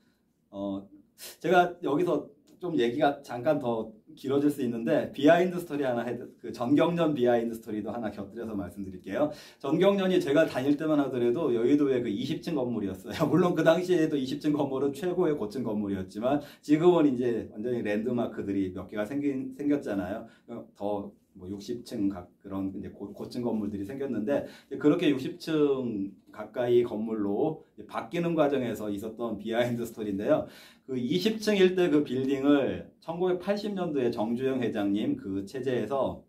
제가 여기서 좀 얘기가 잠깐 더 길어질 수 있는데 비하인드 스토리 하나 그 전경련 비하인드 스토리도 하나 곁들여서 말씀드릴게요. 전경련이 제가 다닐 때만 하더라도 여의도에 그 20층 건물이었어요. 물론 그 당시에도 20층 건물은 최고의 고층 건물이었지만 지금은 이제 완전히 랜드마크들이 몇 개가 생겼잖아요. 더 뭐 60층 그런 이제 고층 건물들이 생겼는데 그렇게 60층 가까이 건물로 바뀌는 과정에서 있었던 비하인드 스토리인데요. 그 20층일 때 그 빌딩을 1980년도에 정주영 회장님 그 체제에서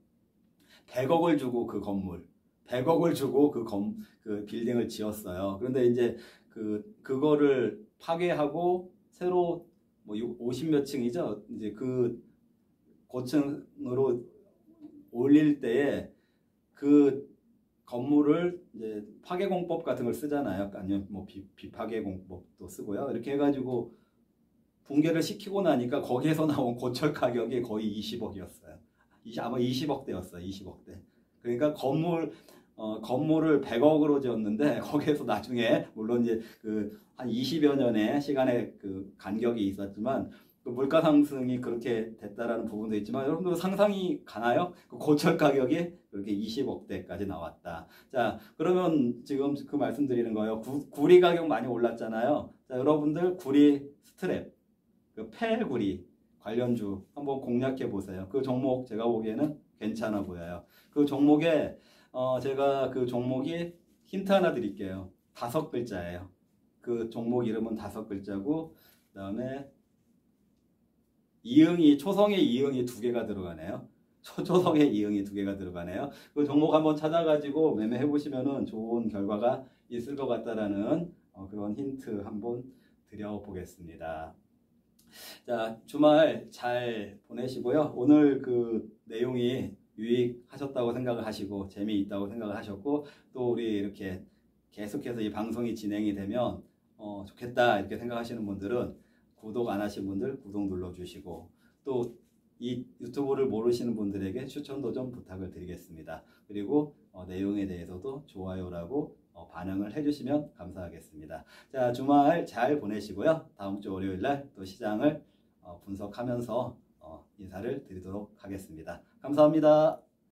100억을 주고 그 건물 100억을 주고 그 빌딩을 지었어요. 그런데 이제 그거를 파괴하고 새로 뭐 50몇 층이죠. 이제 그 고층으로 올릴 때에 그 건물을 이제 파괴공법 같은 걸 쓰잖아요. 아니면 뭐 비파괴공법도 쓰고요. 이렇게 해가지고 붕괴를 시키고 나니까 거기에서 나온 고철 가격이 거의 20억이었어요. 아마 20억대였어요. 20억대. 그러니까 건물 건물을 100억으로 지었는데 거기에서 나중에 물론 이제 그 한 20여 년의 시간의 그 간격이 있었지만 그 물가 상승이 그렇게 됐다라는 부분도 있지만 여러분들 상상이 가나요? 그 고철 가격이 그렇게 20억대까지 나왔다. 자, 그러면 지금 그 말씀드리는 거예요. 구리 가격 많이 올랐잖아요. 자, 여러분들 구리 스트랩, 그 폐구리 관련주 한번 공략해 보세요. 그 종목 제가 보기에는 괜찮아 보여요. 그 종목에 제가 그 종목이 힌트 하나 드릴게요. 5글자예요. 그 종목 이름은 5글자고 그다음에 이응이 초성의 이응이 2개가 들어가네요. 초성의 이응이 2개가 들어가네요. 그 종목 한번 찾아가지고 매매해 보시면은 좋은 결과가 있을 것 같다라는 그런 힌트 한번 드려보겠습니다. 자, 주말 잘 보내시고요. 오늘 그 내용이 유익하셨다고 생각을 하시고 재미있다고 생각을 하셨고 또 우리 이렇게 계속해서 이 방송이 진행이 되면 좋겠다 이렇게 생각하시는 분들은 구독 안 하신 분들 구독 눌러주시고 또 이 유튜브를 모르시는 분들에게 추천도 좀 부탁을 드리겠습니다. 그리고 내용에 대해서도 좋아요라고 반응을 해주시면 감사하겠습니다. 자, 주말 잘 보내시고요. 다음 주 월요일날 또 시장을 분석하면서 인사를 드리도록 하겠습니다. 감사합니다.